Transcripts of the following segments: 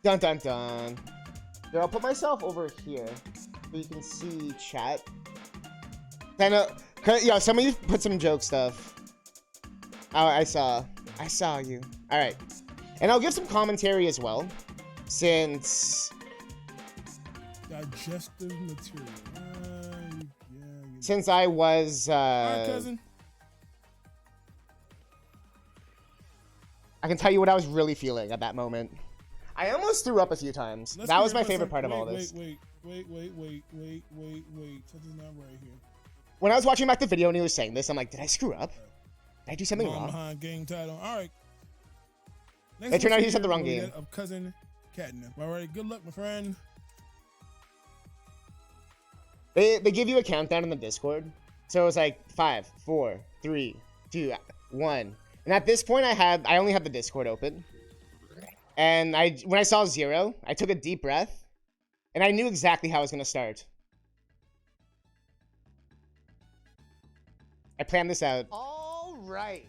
Dun dun dun. Here, I'll put myself over here so you can see chat. I know, yeah, some of you put some joke stuff. Oh, I saw you. All right, and I'll give some commentary as well, since digestive material. Since I was, all right, cousin. I can tell you what I was really feeling at that moment. I almost threw up a few times. That was my favorite part of all this. Wait. Something's not right here. When I was watching back the video and he was saying this, I'm like, did I screw up? Did I do something wrong? Behind game title. All right. It turned out he said the wrong game. Of CousinCatnip. All right. Good luck, my friend. They give you a countdown in the Discord. So it was like 5, 4, 3, 2, 1. And at this point, I only had the Discord open. And when I saw 0, I took a deep breath. And I knew exactly how I was going to start. I planned this out. All right.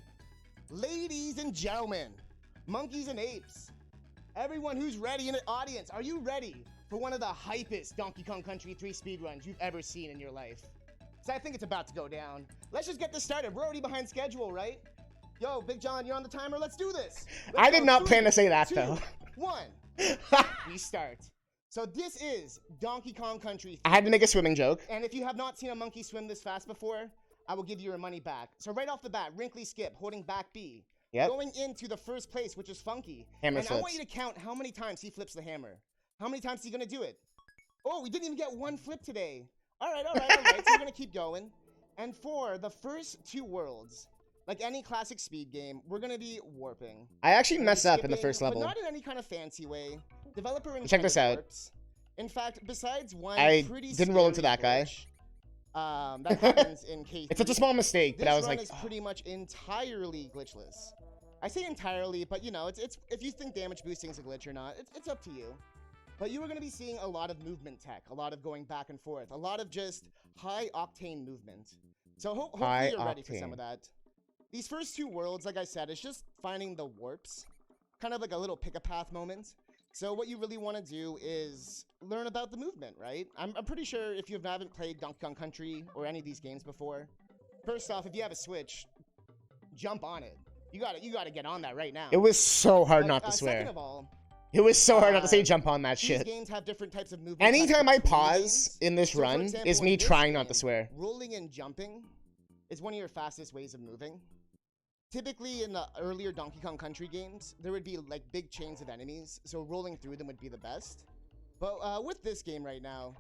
Ladies and gentlemen, monkeys and apes, everyone who's ready in the audience, are you ready for one of the hypest Donkey Kong Country 3 speedruns you've ever seen in your life? So I think it's about to go down. Let's just get this started. We're already behind schedule, right? Yo, Big Jon, you're on the timer. Let's do this. I did not plan to say that, 2, though. 1. We start. So this is Donkey Kong Country 3. I had to make a swimming joke. And if you have not seen a monkey swim this fast before, I will give you your money back. So right off the bat, wrinkly skip, holding back B. Yep. Going into the first place, which is Funky. Hammer and flips. I want you to count how many times he flips the hammer. How many times is he going to do it? Oh, we didn't even get one flip today. All right. So we're going to keep going. And for the first 2 worlds, like any classic speed game, we're going to be warping. I actually messed up in the first level. But not in any kind of fancy way. Developer Check this out. Warps. In fact, besides one I pretty didn't roll into that guy. glitch, that happens in K3. It's such a small mistake, but I was like, this run is pretty much entirely glitchless. I say entirely, but you know, it's if you think damage boosting is a glitch or not, it's up to you. But you are going to be seeing a lot of movement tech, a lot of going back and forth, a lot of just high octane movement. So hopefully you're ready for some of that. These first 2 worlds, like I said, is just finding the warps, kind of like a little pick-a-path moment. So what you really want to do is learn about the movement, right? I'm pretty sure if you haven't played Donkey Kong Country or any of these games before, first off, if you have a Switch, jump on it. You got to get on that right now. it was so hard not to swear. Second of all, It was so hard not to say jump on that these shit. games have different types of movement. Anytime I between the pause games. in this So, for run example, is me in this trying not to game, swear. Rolling and jumping is one of your fastest ways of moving. Typically, in the earlier Donkey Kong Country games, there would be like big chains of enemies, so rolling through them would be the best. But with this game right now,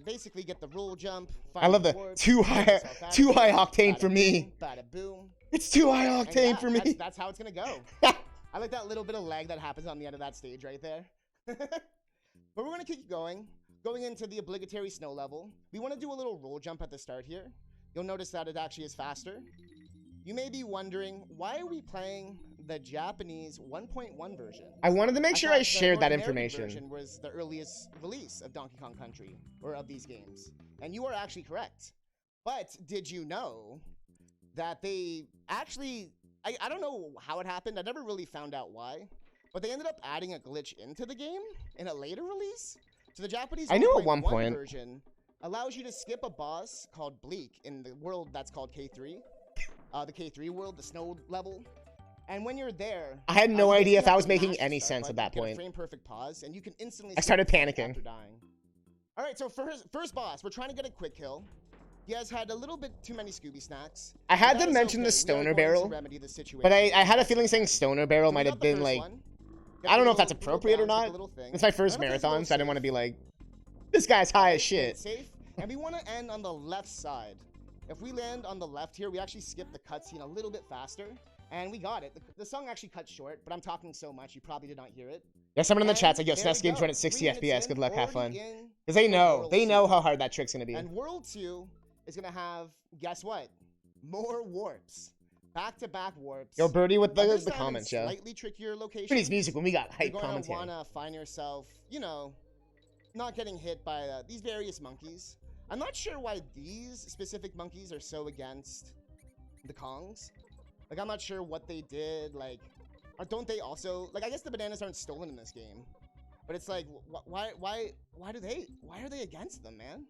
basically get the roll jump. I love the too high octane for me. Bada boom. It's too high octane for me. That's how it's gonna go. I like that little bit of lag that happens on the end of that stage right there. But we're gonna keep going into the obligatory snow level. We want to do a little roll jump at the start here. You'll notice that it actually is faster. You may be wondering, why are we playing the Japanese 1.1 version? I wanted to make sure I shared that North American information. version was the earliest release of Donkey Kong Country, or of these games. And you are actually correct. But did you know that they actually, I don't know how it happened, I never really found out why, but they ended up adding a glitch into the game in a later release? So the Japanese I knew at 1.1 one point version allows you to skip a boss called Bleak in the world that's called K3. The K3 world, the snow level. And when you're there, I had no idea if I was making master any start sense at that button, point. Frame perfect pause, and you can instantly. I started skip panicking. after dying. All right, so first boss, we're trying to get a quick kill. He has had a little bit too many Scooby snacks. I had That to is mention okay. the We are stoner going to barrel, remedy the situation. but I had a feeling saying stoner barrel So we might got have the been first like, one. I don't know if that's Little appropriate or bounce, like a not. little thing. It's my first I don't know if it's a marathon, little so I didn't want to safe. be like, this guy's high as shit. Safe, and we want to end on the left side. If we land on the left here, we actually skip the cutscene a little bit faster, and we got it. The song actually cut short, but I'm talking so much, you probably did not hear it. Yeah, someone in the And chat's like, yo, there SNES we games go. run at 60 3 minutes FPS. in, Good luck, have fun. already in Because they for know. World They know 2. how hard that trick's going to be. And World 2 is going to have, guess what? More warps. Back-to-back warps. Yo, Birdie with But this the time comments, in yo. slightly trickier locations. Birdie's music when we got You're hype going to commentary. want to find yourself, you know, not getting hit by these various monkeys. I'm not sure why these specific monkeys are so against the Kongs. Like, I'm not sure what they did. Like, don't they also like? I guess the bananas aren't stolen in this game, but it's like, why are they against them, man?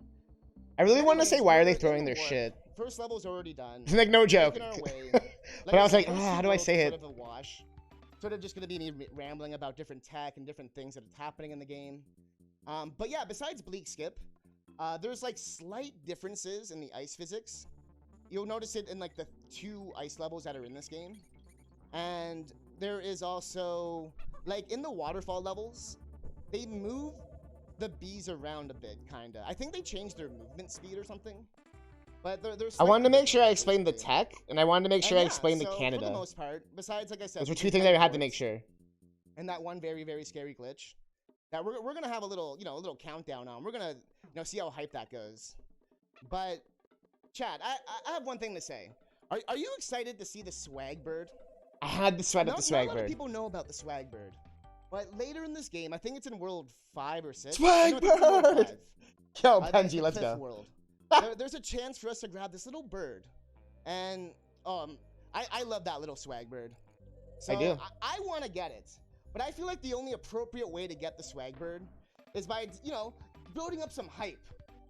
I really want to Anyways, say, why are they we're throwing in their the shit? First level's already done. Like, no joke. Making our way. But I was like, said, ah, first how two do I worlds say are it? Sort of a wash. Sort of just gonna be me rambling about different tech and different things that are happening in the game. But yeah, besides Bleak Skip, there's like slight differences in the ice physics. You'll notice it in like the 2 ice levels that are in this game. And there is also, like in the waterfall levels, they move the bees around a bit, kinda. I think they changed their movement speed or something. But there's I wanted to make sure I explained the basically. tech, and I wanted to make sure I Yeah, explained so the for Canada. the most part, besides, like I said, Those were the 2 big things I had to make teleports sure. and that one very, very scary glitch that we're gonna have a little, a little countdown on. We're gonna, see how hype that goes. But, Chad, I have one thing to say. Are you excited to see the swag bird? I had the sweat of the swag Not a lot of bird. people know about the swag bird. But later in this game, I think it's in World 5 or 6. Swag No, I think it's in World bird! 5. Yo, The Benji, let's 5th go. World. There's a chance for us to grab this little bird. And, I love that little swag bird. So I do. I want to get it. But I feel like the only appropriate way to get the swag bird is by, building up some hype.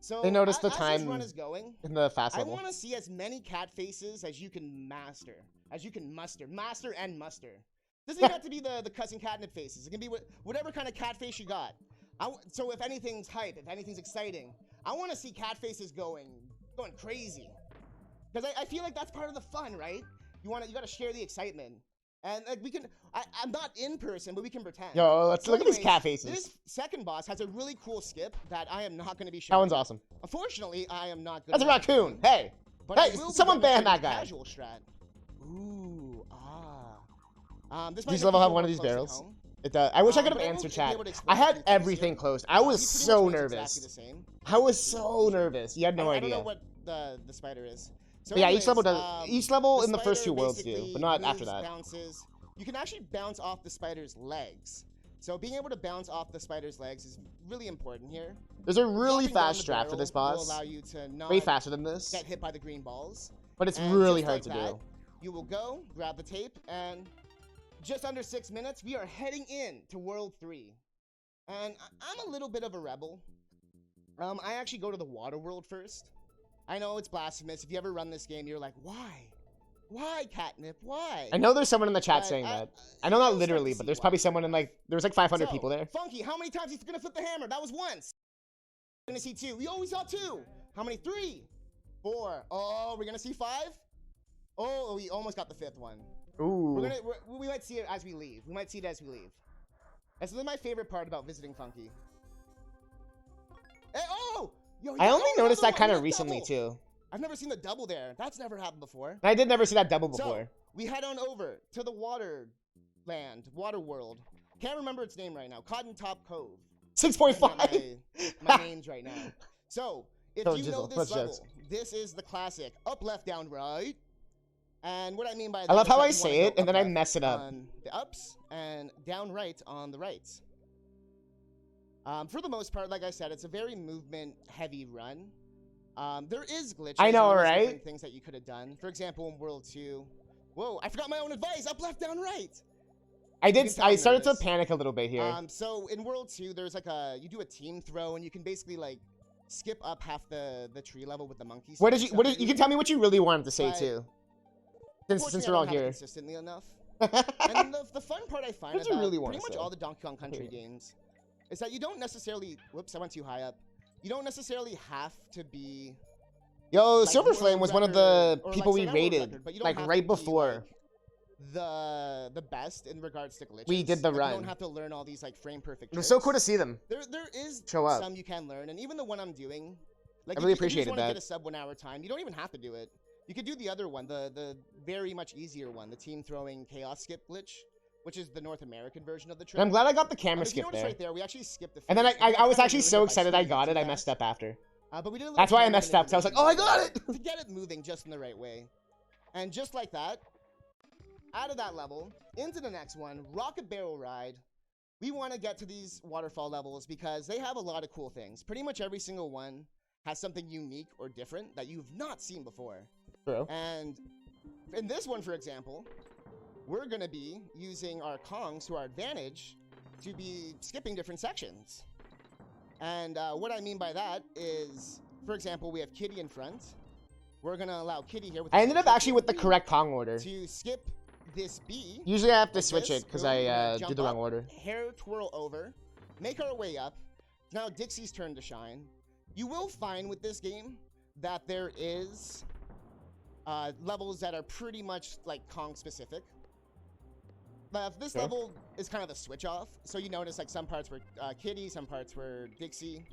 So They noticed the as time this run is going, in the fast I level. want to see as many cat faces as you can master. Master and muster. Doesn't even have to be the CousinCatnip faces. It can be whatever kind of cat face you got. So if anything's hype, if anything's exciting, I want to see cat faces going crazy. Because I feel like that's part of the fun, right? You got to share the excitement. And like I'm not in person, but we can pretend. Yo, let's So look at these anyways, cat faces. This second boss has a really cool skip that I am not going to be That showing. one's awesome. Unfortunately, I am not good. That's a raccoon. Hey, But I hey, will be someone ban that demonstrating guy. Casual strat. Ooh, this might Does make level you have feel one more of these close at barrels? home. It does. I wish I could have But I answered won't be chat. able to I explain had everything everything here. closed. I was He pretty so much plays nervous. Exactly the same. I was so nervous. You had no I don't idea. know what the spider is. So But yeah, anyways, each level does. Each level the in the first spider 2 worlds do, basically but not after moves, that. Bounces. You can actually bounce off the spider's legs. So being able to bounce off the spider's legs is really important here. There's a really Dropping down fast the strat for this barrel boss. will allow you to not Way faster than this. get hit by the green balls. But it's And really just hard like to that, do. You will go, grab the tape, and just under 6 minutes, we are heading in to World 3. And I'm a little bit of a rebel. I actually go to the water world first. I know it's blasphemous. If you ever run this game, you're like, why? Why, Catnip? Why? I know there's someone in the chat But saying that. I you'll know start not to literally, see but there's why. probably someone in like, there was like 500 So, people there. Funky, how many times he's gonna flip the hammer? That was once. We're gonna see 2. We always saw 2. How many? 3, 4. Oh, we're gonna see 5. Oh, we almost got the 5th one. Ooh. We might see it as we leave. This is my favorite part about visiting Funky. Hey, oh! Yo, I only another noticed that one, kind we of got recently double. too. I've never seen the double there. That's never happened before. I did never see that double So, before. we head on over to the water world. Can't remember its name right now. Cotton Top Cove. 6.5. My names right now. So, if No you know jizzle, this no level, jokes. this is the classic up, left, down, right. And what I mean by that I love is how that I you say wanna it go and then up, I left mess it up. on the ups and down right on the rights. For the most part, like I said, it's a very movement-heavy run. There is glitches. I know, and there is right? different things that you could have done. For example, in World 2, whoa, I forgot my own advice. Up, left, down, right. I can tell I I'm started to nervous. panic a little bit here. So in World 2, there's like you do a team throw, and you can basically like skip up half the tree level with the monkeys. What did you can tell me what you really wanted to say But too. Since Unfortunately, we're I all don't have it here. consistently enough. And the fun part I find What did you about really wanna pretty much say? all the Donkey Kong Country games is that you don't necessarily. Whoops, I went too high up. You don't necessarily have to be. Yo, like, Silver world Flame was one of the record, or, people like, we so not world rated record, but you don't like have right to be, before. like, the best in regards to glitches. We did the Like, run. You don't have to learn all these like frame perfect. It was so tricks. cool to see them. There is show up. some you can learn, and even the one I'm doing. Like, I really if you appreciated just want to that. get a sub 1 hour time, you don't even have to do it. You could do the other one, the very much easier one, the team throwing chaos skip glitch, which is the North American version of the trick. And I'm glad I got the camera If you skip notice there. right there, we actually skipped the. And then phase, but I that's was kinda actually ruined so by excited I speed, got it, too I fast. messed up after. But we did a little That's why I camera messed up, 'cause I was like, oh, I got it! to get it moving just in the right way. And just like that, out of that level, into the next one, Rocket Barrel Ride. We want to get to these waterfall levels because they have a lot of cool things. Pretty much every single one has something unique or different that you've not seen before. True. And in this one, for example, we're gonna be using our Kongs to our advantage to be skipping different sections. And what I mean by that is, for example, we have Kitty in front. We're gonna allow Kitty here with I ended up actually with the correct Kong order. to skip this B. Usually I have to like switch this. it because Boom, we're I gonna did jump the wrong up, order. Hair twirl over, make our way up. Now Dixie's turn to shine. You will find with this game that there is levels that are pretty much like Kong specific. This Sure. level is kind of a switch off, so you notice like some parts were Kitty, some parts were Dixie.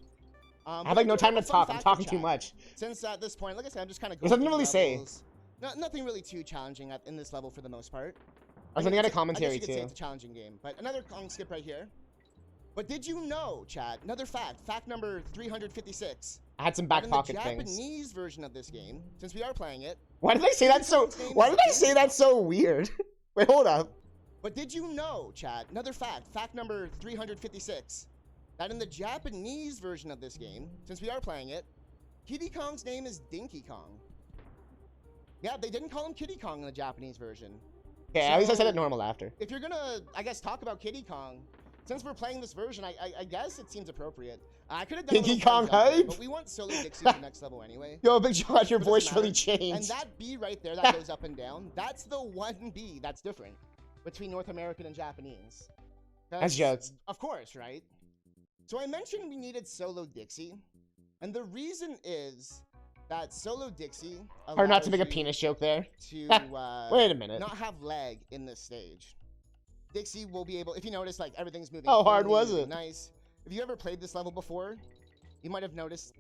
I have like no time to talk. I'm talking too much. Since at this point, like I said, I'm just kind of There's going nothing through really levels. say. Nothing really too challenging in this level for the most part. I was gonna get a I commentary guess you could say too. it's a challenging game, but another Kong skip right here. But did you know, Chad? Another fact number 356. I had some that back in pocket the things. Japanese version of this game, since we are playing it. Why did I say that so? Why did I say that so weird? Wait, hold up. But did you know, Chad? Another fact number 356. That in the Japanese version of this game, since we are playing it, Kiddy Kong's name is Dinky Kong. Yeah, they didn't call him Kiddy Kong in the Japanese version. Okay, at least I said So- it normal after. If you're gonna, I guess, talk about Kiddy Kong, since we're playing this version, I guess it seems appropriate. I could have done Dinky a little Kong fun jump there, hype? but we want Solo Dixie to the next level anyway. Yo, Big Jon, your But voice doesn't really matter. And changed. that B right there that goes up and down, that's the one B that's different between North American and Japanese. That's 'Cause, jokes. Of course, right? So I mentioned we needed Solo Dixie, and the reason is that Solo Dixie Hard not to make a allows you penis joke there. to Wait a minute. not have lag in this stage. Dixie will be able, if you notice, like everything's moving. How hard cleanly, was really it? Nice. If you ever played this level before, you might have noticed.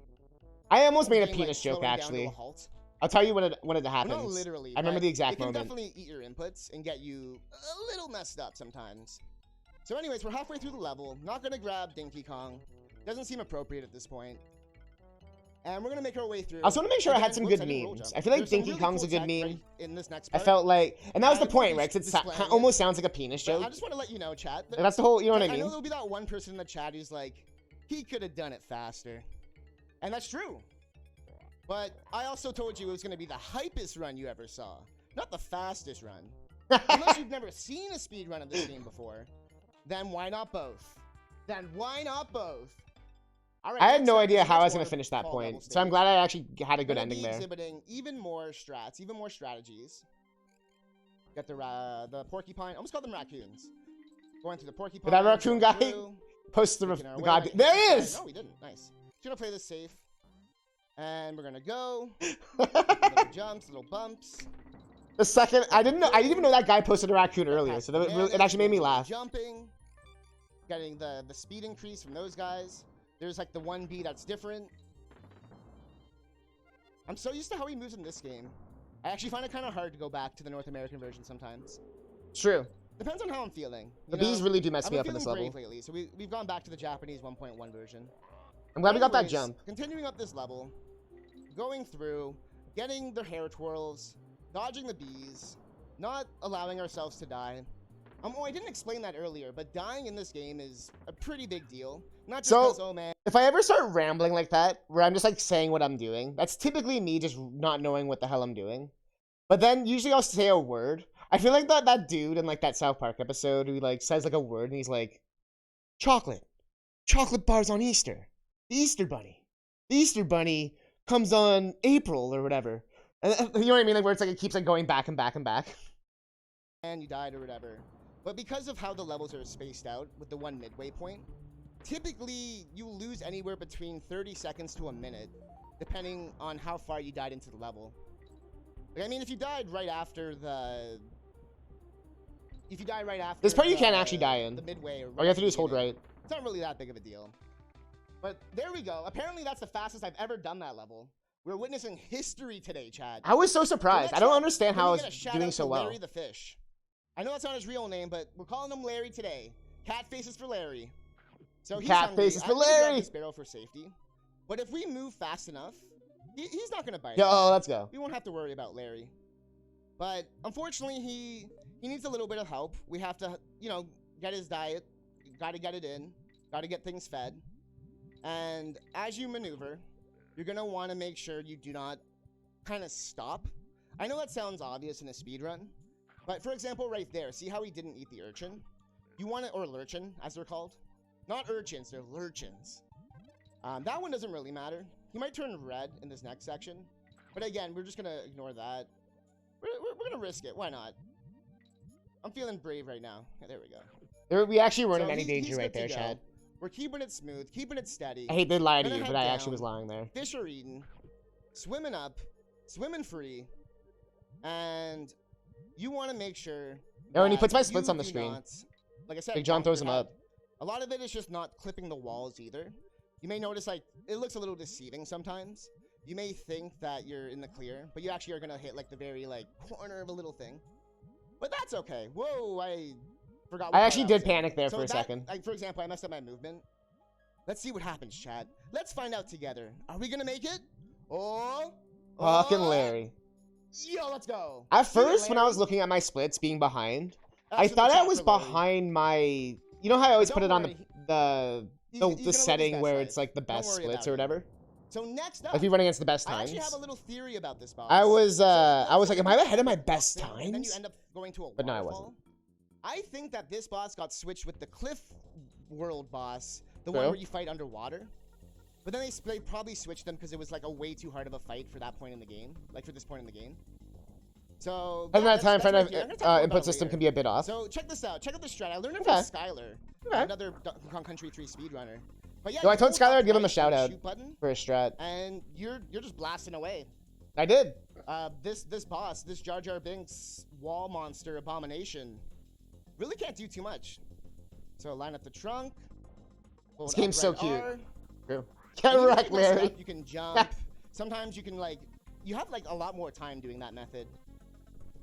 I almost made a getting, penis joke slowing down to a actually. halt. I'll tell you when it Well, happens. not literally. I remember but the exact it can moment. definitely eat your inputs and get you a little messed up sometimes. So anyways, we're halfway through the level. Not gonna grab Dinky Kong. Doesn't seem appropriate at this point. And we're gonna make our way through. I also want to make sure I had Again, some whoops, good didn't roll memes. jump. I feel like There's some Dinky really Kong's cool a good tech meme. right in this next I part. felt like, and that was the I'm point, gonna right? 'Cause be it displaying it. almost sounds like a penis But joke. I just want to let you know, chat. That's the whole, you know what I I know mean? there'll be that one person in the chat who's like, he could have done it faster. And that's true. But I also told you it was going to be the hypest run you ever saw, not the fastest run. Unless you've never seen a speed run of this game before, then why not both? Then why not both? All right, I had next no up idea is a how I much was going more to finish that fall point. level So I'm stage. glad I actually had a good Gonna ending be there. exhibiting even more strats, even more strategies. Got the porcupine. Almost called them raccoons. Going through the porcupine. that raccoon going guy through, Post the making our way. god. Might There hit he the is! side. No, we didn't. Nice. Just gonna play this safe. And we're gonna go. Little jumps, little bumps. The second, I didn't even know that guy posted a raccoon earlier, so that it actually made me laugh. Jumping. Getting the speed increase from those guys. There's like the 1B that's different. I'm so used to how he moves in this game. I actually find it kind of hard to go back to the North American version sometimes. It's true. Depends on how I'm feeling. The you know? bees really do mess I've me been up in this feeling level. brave lately, so we've gone back to the Japanese 1.1 version. I'm glad we got that Anyways, jump. Continuing up this level, going through, getting the hair twirls, dodging the bees, not allowing ourselves to die. Oh, I didn't explain that earlier, but dying in this game is a pretty big deal. Not just So- because, oh man, If I ever start rambling like that, where I'm just like saying what I'm doing, that's typically me just not knowing what the hell I'm doing. But then usually I'll say a word. I feel like that dude in like that South Park episode who like says like a word and he's like, chocolate bars on Easter, the Easter Bunny. The Easter Bunny comes on April or whatever. And, you know what I mean? Like where it's like it keeps like going back and back and back. and you died or whatever. But because of how the levels are spaced out with the one midway point, typically you lose anywhere between 30 seconds to a minute, depending on how far you died into the level. Like, I mean, if you died right after the... If you die right after This part you the- can't actually die in. the midway or All you have to do is the hold beginning, right. It's not really that big of a deal. But there we go. Apparently that's the fastest I've ever done that level. We're witnessing history today, Chad. I was so surprised. I don't understand how I Let me was get a shout doing out so to well. Larry the fish. I know that's not his real name, but we're calling him Larry today. Cat faces for Larry. So he's Cat hungry. faces for I'm gonna grab Larry. this barrel for safety. But if we move fast enough, he's not gonna bite Yo, us. let's go. We won't have to worry about Larry. But unfortunately, he needs a little bit of help. We have to, you know, get his diet. Gotta get it in. Gotta get things fed. And as you maneuver, you're gonna want to make sure you do not kind of stop. I know that sounds obvious in a speedrun, But for example, right there, see how he didn't eat the urchin? You want it, or lurchin, as they're called. Not urchins, they're lurchins. That one doesn't really matter. He might turn red in this next section. But again, we're just gonna ignore that. We're gonna risk it, why not? I'm feeling brave right now. Yeah, there we go. We actually weren't in So any danger right there, good to go. Chad. We're keeping it smooth, keeping it steady. I hate to lie to Gonna you, head but I actually down. was lying there. Fish are eaten, swimming up, swimming free, and you want to make sure. Oh, and he that puts my you splits on the do screen. not- like I said, Big Jon bump throws your them head. up. A lot of it is just not clipping the walls either. You may notice like it looks a little deceiving sometimes. You may think that you're in the clear, but you actually are gonna hit like the very like corner of a little thing. But that's okay. Whoa, I forgot. I what actually part was did in. panic there So for a that- second. Like for example, I messed up my movement. Let's see what happens, Chad. Let's find out together. Are we gonna make it? Oh, Fucking Larry. Yo, let's go. At See you, first, when I was Larry. looking at my splits being behind, That's I in the thought I chat was for Larry. behind my... You know how I always put Don't it on worry. the You can live his setting best where life. it's like the Don't best worry splits about or it. whatever? So next up, Like we run against the best I times. actually have a little theory about this boss. I was So like, am I ahead of my best and then you times? end up going to a But no, I waterfall. I think that this boss got switched with the Cliff World boss, the one True. where you fight underwater. But then they probably switched them because it was like a way too hard of a fight for that point in the game, like for this point in the game. So And yeah, that time that's frame right of here. I'm gonna talk more about input it system later. can be a bit off. So check this out. Check out the strat. I learned it Okay. from Skylar, Okay. another Donkey Kong Country 3 speedrunner. But yeah, No, I you told hold Skylar up I'd give him a right shout on the out. shoot button, For a strat. and you're just blasting away. I did. This boss, this Jar Jar Binks wall monster abomination, really can't do too much. So line up the trunk. hold This game's so up cute. right R, True. and Get you can wrecked, pick this Larry. up, you can jump. Sometimes you can like, you have like a lot more time doing that method.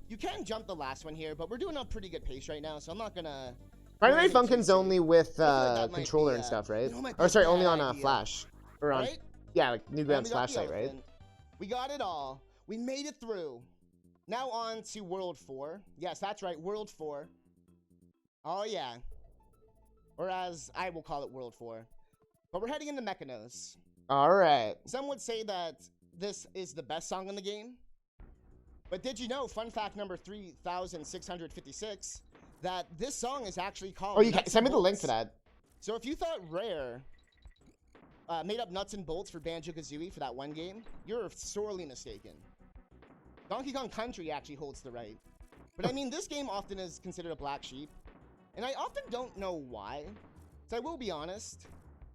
You can jump the last one here, but we're doing a pretty good pace right now, so I'm not gonna. Friday Night anything too Funkin's silly. only with I feel like that might controller be, and stuff, right? you know, might be Or a sorry, only bad on idea, Flash. Or on, Right? yeah, like And we Newgrounds got the Flashlight, right? elephant. We got it all. We made it through. Now on to World 4. Yes, that's right, World 4. Oh yeah. Or as I will call it, World 4. But we're heading into Mechanos. Alright. Some would say that this is the best song in the game. But did you know, fun fact number 3656, that this song is actually called Oh, you can Nuts send me and the link Bolts. for that. So if you thought Rare made up Nuts and Bolts for Banjo-Kazooie for that one game, you're sorely mistaken. Donkey Kong Country actually holds the right. But I mean, this game often is considered a black sheep, and I often don't know why. So I will be honest.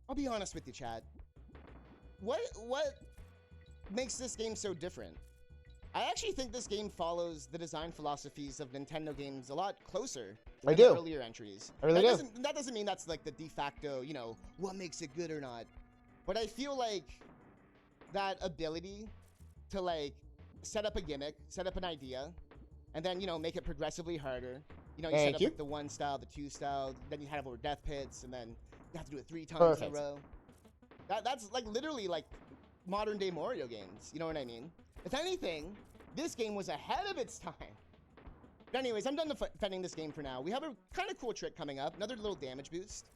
I'll be honest with you, Chad. What makes this game so different? I actually think this game follows the design philosophies of Nintendo games a lot closer I than do. the earlier entries. I really do. That doesn't mean that's like the de facto, you know, what makes it good or not. But I feel like that ability to like set up a gimmick, set up an idea, and then, you know, make it progressively harder. You know, you set Thank up you. like the 1 style, the 2 style, then you have over death pits, and then you have to do it 3 times Perfect. in a row. That's like literally like modern day Mario games. You know what I mean? If anything, this game was ahead of its time. But anyways, I'm done defending this game for now. We have a kind of cool trick coming up. Another little damage boost.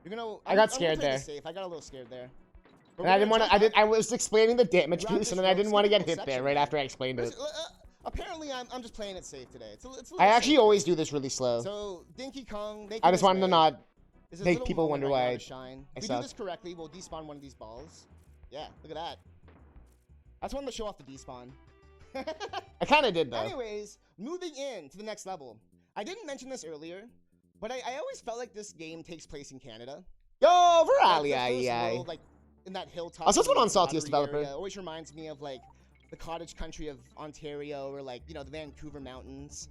You're gonna. I got I'm scared gonna play there. this safe. I got a little scared there. But And we're I didn't gonna want to. jump I was explaining the damage Grab boost, and this then I rope, didn't want to skip get a hit little there section right there. after I explained it. Apparently, I'm just playing it safe today. It's a little I actually safe. always do this really slow. So Dinky Kong. I just wanted to not Is his make little people moment wonder right now why to shine. I If we suck. do this correctly, we'll despawn one of these balls. Yeah, look at that. I just wanted to show off the despawn. I kind of did though. Anyways, moving in to the next level. I didn't mention this earlier, but I always felt like this game takes place in Canada. Yo, Like, Virali, the first aye. world, like in that hilltop. Also, what's going on, lottery Saltiest developer? area, always reminds me of like the cottage country of Ontario, or like, you know, the Vancouver Mountains.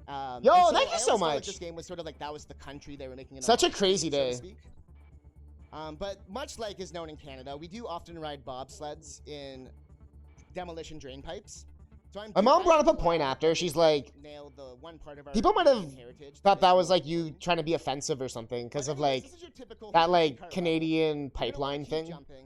Yo, and thank you I so always felt like much. this game was sort of like that was the country they were making. An Such a homage to, crazy so to day. speak. But much like is known in Canada, we do often ride bobsleds in demolition drain pipes. So My mom brought up a point after. She's like, nail the one part of our people might have Canadian heritage thought that was like makes you trying to be offensive or something because But of anyways, like this is your typical that Hoover like car Canadian level. You're gonna pipeline keep thing. Jumping.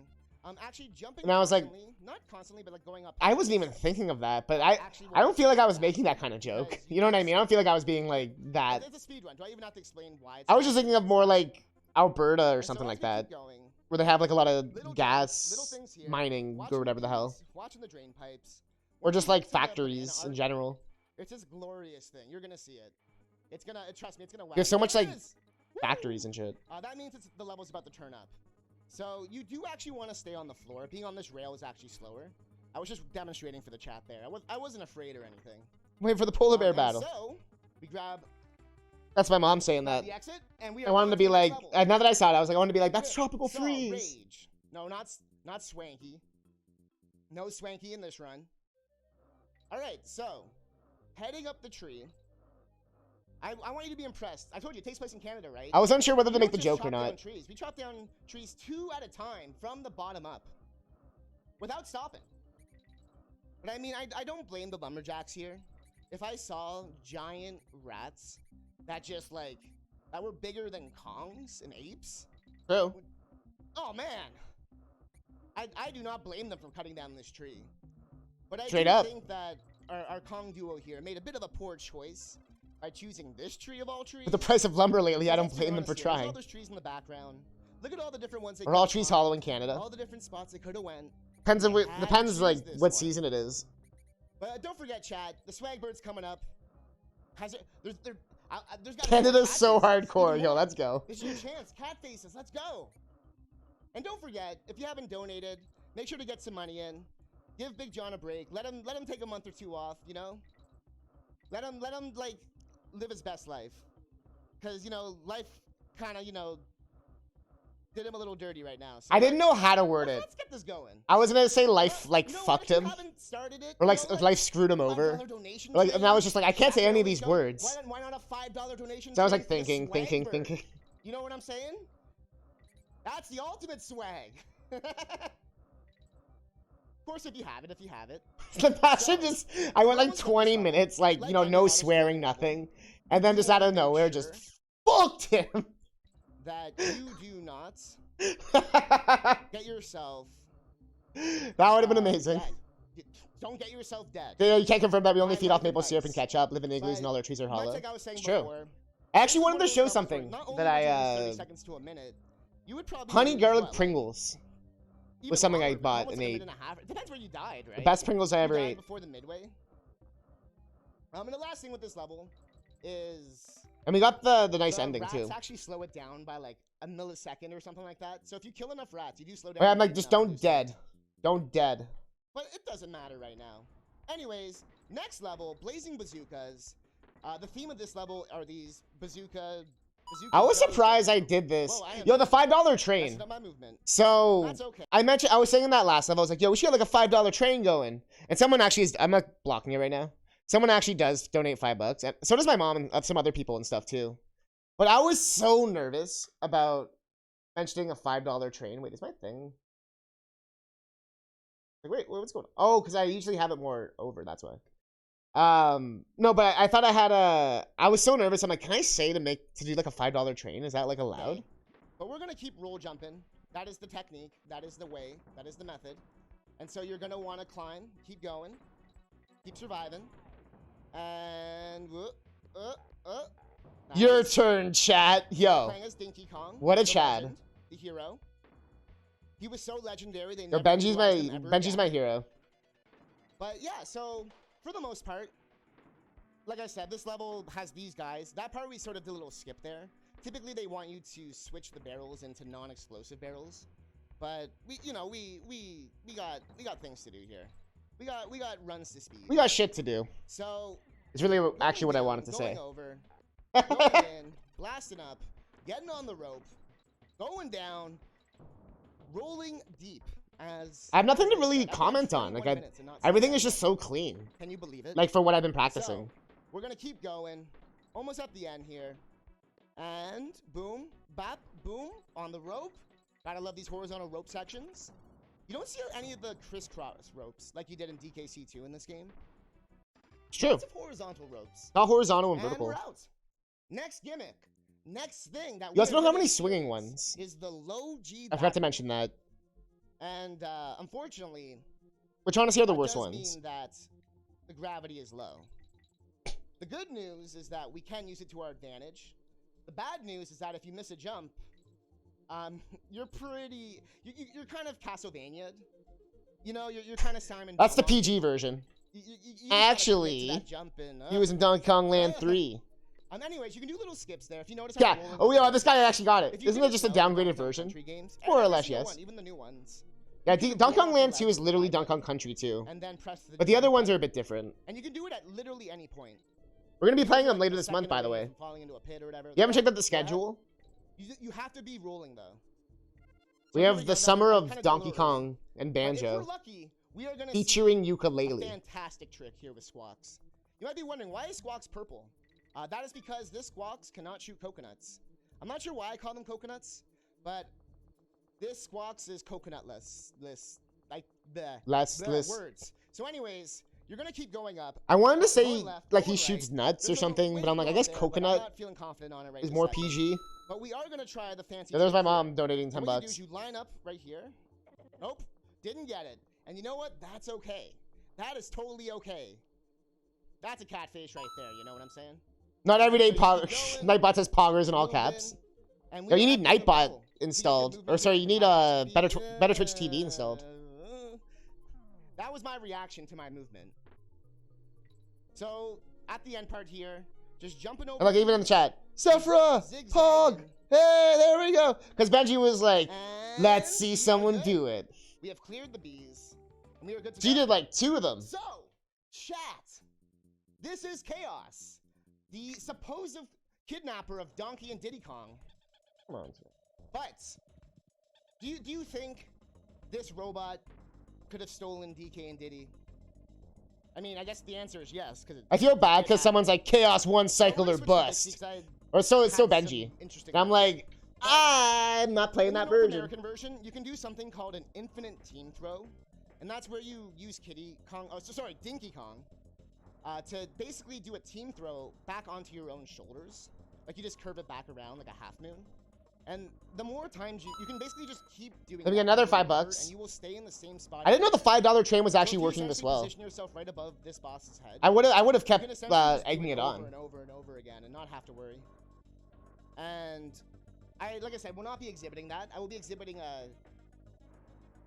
Actually jumping. And I was like- constantly, not constantly, but like going up. I wasn't even thinking of that, but I Actually don't won't feel like I do was that making that kind of joke. because You know what I can mean? I don't feel like I was being like that. It's a speed run. Do I even have to explain why? It's I was just not? thinking of more like Alberta or And so something as like we that, keep going, where they have like a lot of little gas things here, mining watching or whatever the hell, these, watching the drain pipes, or just like watching the banana factories in art. general. It's this glorious thing. You're gonna see it. It's gonna, trust me, it's gonna wow. There's so much, There like, it is! factories and shit. That means the level's about to turn up. So you do actually want to stay on the floor. Being on this rail is actually slower. I was just demonstrating for the chat there. I wasn't afraid or anything. Wait for the polar bear And battle. So we grab That's my mom saying that. the exit, and we I are wanted on to be the like, next level. now that I saw it, I was like, I wanted to be like, that's tropical So, freeze. Rage. No, not swanky. No swanky in this run. All right, so heading up the tree. I want you to be impressed. I told you it takes place in Canada, right? I was unsure whether to We make don't the just joke or chop down not. trees. We chop down trees 2 at a time from the bottom up, without stopping. But I mean, I don't blame the lumberjacks here. If I saw giant rats that just like that were bigger than Kongs and apes, True. oh man, I do not blame them for cutting down this tree. But I Straight do up. think that our Kong duo here made a bit of a poor choice by choosing this tree of all trees. With the price of lumber lately, I don't Let's be blame them for honest here. Look at all trying. those trees in the background. Look at all the different ones. Are all trees hollow in Canada? All the different spots they could have went. Depends on They what, had depends to like choose this what one. season it is. But don't forget, chat. The swag bird's coming up. Has it? There's gotta be more Canada's cat so faces, hardcore. even Yo, more. let's go. This is your chance. Cat faces. Let's go. And don't forget, if you haven't donated, make sure to get some money in. Give Big Jon a break. Let him take a month or 2 off. You know. Let him like live his best life. Cause life kind of did him a little dirty right now. So I didn't know how to word it. Let's get this going. I was gonna say life like You know what? fucked If you him, haven't started it, or like you know, life screwed him over. $5 donation Like, and I was train. just like, I can't say That's any of where we these go. words. Why not a $5 donation? So I was train like for the thinking. swag bird? You know what I'm saying? That's the ultimate swag. Of course, if you have it. The passion So, just, I went like almost at 20 this level. minutes, like, Like you know, any no auto swearing, scroll level, nothing. And then you just out wanna of make nowhere, sure just fucked him. that you do not get yourself. That would have been amazing. dead. Don't get yourself dead. Yeah, you can't confirm that we only My feed off life maple syrup and advice. ketchup, live in igloos, But and all our trees are Much hollow. like I was saying It's true. before, I actually this is wanted one to of those show levels where something not only that would you I, lose 30 seconds to a minute, you would probably honey lose, garlic what, like, Pringles. even something I longer, bought almost and like a ate. minute and a half. It depends where you died, right? The best Pringles I You ever died ate. before the midway. And the last thing with this level is And we got the nice the ending, rats too. actually slow it down by like a millisecond or something like that. So if you kill enough rats, you do slow down. Wait, I'm the like, game just enough to don't do so. dead. Don't dead. But it doesn't matter right now. Anyways, next level, Blazing Bazookas. The theme of this level are these bazooka I was belly surprised I buttons. did this. Whoa, I am Yo, the $5 messing train. up my movement. So, That's okay. I mentioned, I was saying in that last level, I was like, yo, we should get like a $5 train going. And someone actually is, I'm not blocking it right now. Someone actually does donate $5. And so does my mom and some other people and stuff too. But I was so nervous about mentioning a $5 train. Wait, is my thing? Like, wait, what's going on? Oh, because I usually have it more over, that's why. No, but I thought I had I was so nervous. I'm like, can I say to do like a $5 train? Is that like allowed? Okay. But we're gonna keep roll jumping. That is the technique. That is the way. That is the method. And so you're gonna want to climb, keep going, keep surviving, and nice. Your turn, chat. Yo. Playing as Dinky Kong. What a the Chad. legend, the hero. He was so legendary. They Yo, never Benji's utilized him ever Benji's my again. hero. But yeah, so for the most part, like I said, this level has these guys. That part we sort of did a little skip there. Typically, they want you to switch the barrels into non-explosive barrels, but we got things to do here. We got runs to speed. We got shit to do. So It's really going actually what I down, wanted to say. Going over, going in, blasting up, getting on the rope, going down, rolling deep. As I have nothing to as really said, after comment 21 on. Like minutes and not everything 7 is just so clean. Can you believe it? Like for what I've been practicing. So, we're gonna keep going. Almost at the end here. And boom, bap, boom, on the rope. Gotta love these horizontal rope sections. You don't see any of the crisscross ropes like you did in DKC2 in this game. It's true. Lots of horizontal ropes. Not horizontal and And vertical. we're out. Next gimmick. Next thing that You guys we know are how gonna many swinging experience ones? is the low G I forgot to back. mention that. And unfortunately, We're trying to see are the that worst does ones. mean that the gravity is low. The good news is that we can use it to our advantage. The bad news is that if you miss a jump, you're kind of Castlevania'd. You know, you're kind of Simon. That's the Belmont. PG version. You just gotta Actually, commit to that jump and, he was in Donkey Kong Land 3. Anyways, you can do little skips there. If you notice how Yeah. rolling Oh, the yeah. boat This guy is. actually got it. If you Isn't it didn't just a know, downgraded Donkey Kong version? Country games, More or every less, single yes. one, even the new ones. Yeah, You can Donkey roll Kong off the Land 2 ledge is literally right Donkey there, Kong Country 2. and then press the But the other jump ones are a button. bit different. And you can do it at literally any point. We're going to be Even playing for, them like, later a this month, second by the away way. from falling into a pit or whatever. You haven't Go checked out the ahead. schedule? You have to be rolling though. We So here have go. the Now, summer I of kinda did a Donkey little early. Kong and But if Banjo we're lucky, we are gonna featuring see ukulele. a fantastic trick here with Squawks. You might be wondering, why is Squawks purple? That is because this Squawks cannot shoot coconuts. I'm not sure why I call them coconuts, but this Squawks is coconutless. Like the Less. words. So anyways, you're gonna keep going up. I wanted to say Going left, like going he shoots right. nuts or There's a something, way but I'm to like, I go guess up there, but I'm coconut not feeling confident on it right is this more second. PG. But we are gonna try the fancy. So there's my trick here. mom donating And 10 what you do is bucks. you line up right here. Nope, didn't get it. And you know what? That's okay. That is totally okay. That's a catfish right there. You know what I'm saying? Not everyday So you pog. keep going, Nightbot says poggers in all moving, caps. and Yo, we you are need at the Nightbot level. So you get installed, movement or sorry, here, you need high better speed. better Twitch TV installed. That was my reaction to my movement. So at the end part here, just jumping over. And like even in the chat, Sephra, zigzagging, Pog. Hey, there we go. Because Benji was like, and let's see we are someone good. do it. We have cleared the bees, and we are good to She go. did like 2 of them. So, chat, this is Chaos, the supposed kidnapper of Donkey and Diddy Kong. Come on. But do you think this robot could have stolen DK and Diddy? I mean, I guess the answer is yes, because I feel bad because someone's like, Chaos 1 cycle or bust. Or so it's so Benji. And I'm like, I'm not playing that version. American version, you can do something called an infinite team throw, and that's where you use Dinky Kong, to basically do a team throw back onto your own shoulders. Like you just curve it back around like a half moon. And the more times you can basically just keep doing. Let me that get another over and $5. over, and you will stay in the same spot. I didn't know the $5 train was So actually if you working this essentially well. Position yourself right above this boss's head. I would have You kept can essentially just do egging it over on. and over and over again and not have to worry. And like I said, will not be exhibiting that. I will be exhibiting a.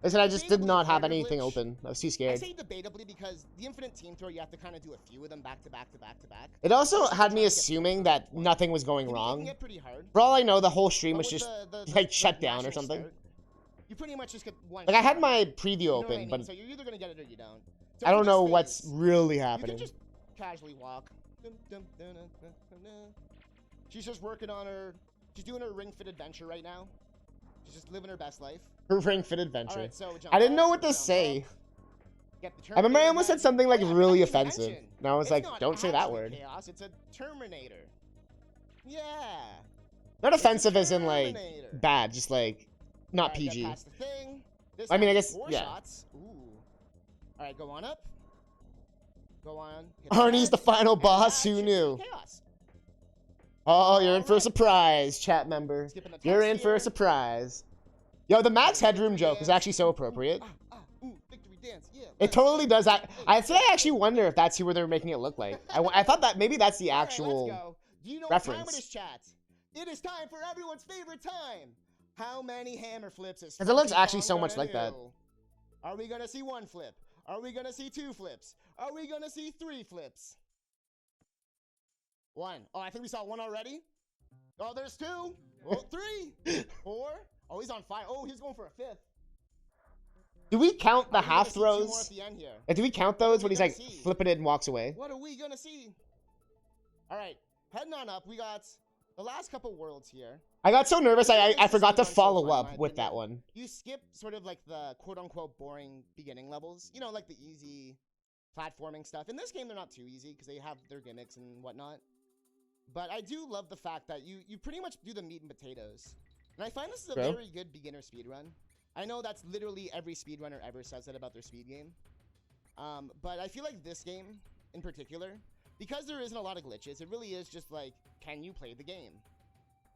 Listen, I just did debatably not have harder anything glitch. open. I was too I scared. say debatably because the infinite team throw, you have to kind of do a few of them back to back to back to back. It also Especially had trying me to get assuming the that first one. nothing was going It can wrong. get pretty hard. For all I know, the whole stream But was with just the like shut down or natural something. start, you pretty much just get one. Like I had shot. my preview You know what I open, mean? but So you're either gonna get it or you don't. So I for don't this know what's phase, really you happening. can just casually walk. She's just working on her. She's doing her ring fit adventure right now. She's just living her best life. Her ring fit adventure. All right, so jump I didn't up, know what to jump say. up, get the I remember I Terminator almost said head. something like Oh, yeah, really I didn't offensive. mention. And I was It's like, not don't say that actually word. Chaos, it's a Terminator. Yeah. Not It's a offensive as in like Terminator. bad, just like not Alright, get PG. past the thing. This I mean, I has guess, 4 yeah. shots. Ooh. All right, go on up. Go on. hit Arnie's head, the final and boss, that who should knew? be Chaos. Oh, you're in for a Alright. surprise, chat member. Skipping the You're text in for a here. surprise. Yo, the Max Headroom Victory joke is dance. actually so appropriate. Ooh, victory dance. Yeah. It totally does that. I actually wonder if that's who they're making it look like. I thought that maybe that's the Alright, actual. let's go. Do you know what time reference. it is, chat? It is time for everyone's favorite time. How many hammer flips is 'Cause it looks Funky actually Kong so much gonna like that. do? Are we gonna see 1 flip? Are we gonna see 2 flips? Are we gonna see 3 flips? 1. Oh, I think we saw 1 already. Oh, there's 2. Oh, 3. 4. Oh, he's on 5. Oh, he's going for a 5th. Do we count the Are we gonna half see 2 more at throws? the end here? Do we count those when we he's like gonna see? flipping it and walks away? What are we gonna see? All right, heading on up. We got the last couple worlds here. I got so nervous I This is forgot to Speedrun so follow far, in up my with that opinion. one. You skip sort of like the quote-unquote boring beginning levels. You know, like the easy platforming stuff. In this game, they're not too easy because they have their gimmicks and whatnot. But I do love the fact that you pretty much do the meat and potatoes. And I find this is a Bro? very good beginner speedrun. I know that's literally every speedrunner ever says that about their speed game. But I feel like this game, in particular, because there isn't a lot of glitches, it really is just like, can you play the game?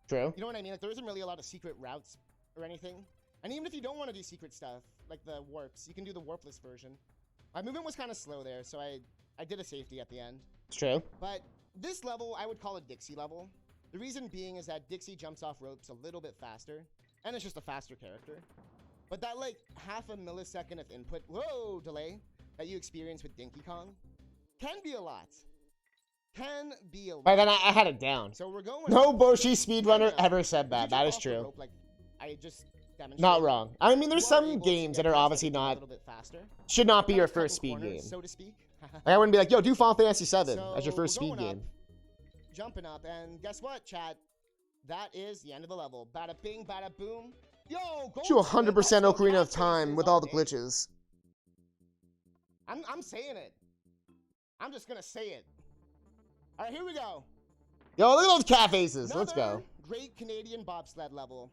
True. You know what I mean? Like, there isn't really a lot of secret routes or anything. And even if you don't want to do secret stuff, like the warps, you can do the warpless version. My movement was kind of slow there, so I did a safety at the end. It's true. But this level, I would call it Dixie level. The reason being is that Dixie jumps off ropes a little bit faster, and it's just a faster character. But that, like, half a millisecond of input, delay, that you experience with Dinky Kong can be a lot. Can be a lot. But then I had it down. So we're going. No Boshi speedrunner Yeah. ever said If that. you That jump is off the true. rope, like I just demonstrated, Not wrong. I mean, there's you are some able to games get that are past obviously everything a not, little bit faster. should not be Kind your of cutting first speed corners, game. so to speak. Like, I wouldn't be like, yo, do Final Fantasy VII So as your first we're speed going game. up, jumping up, and guess what, chat? That is the end of the level. Bada bing, bada boom. Yo, go You 100% Ocarina of Time with all the glitches. I'm saying it. I'm just gonna say it. All right, here we go. Yo, look at those cat faces. Let's go. Another Great Canadian bobsled level.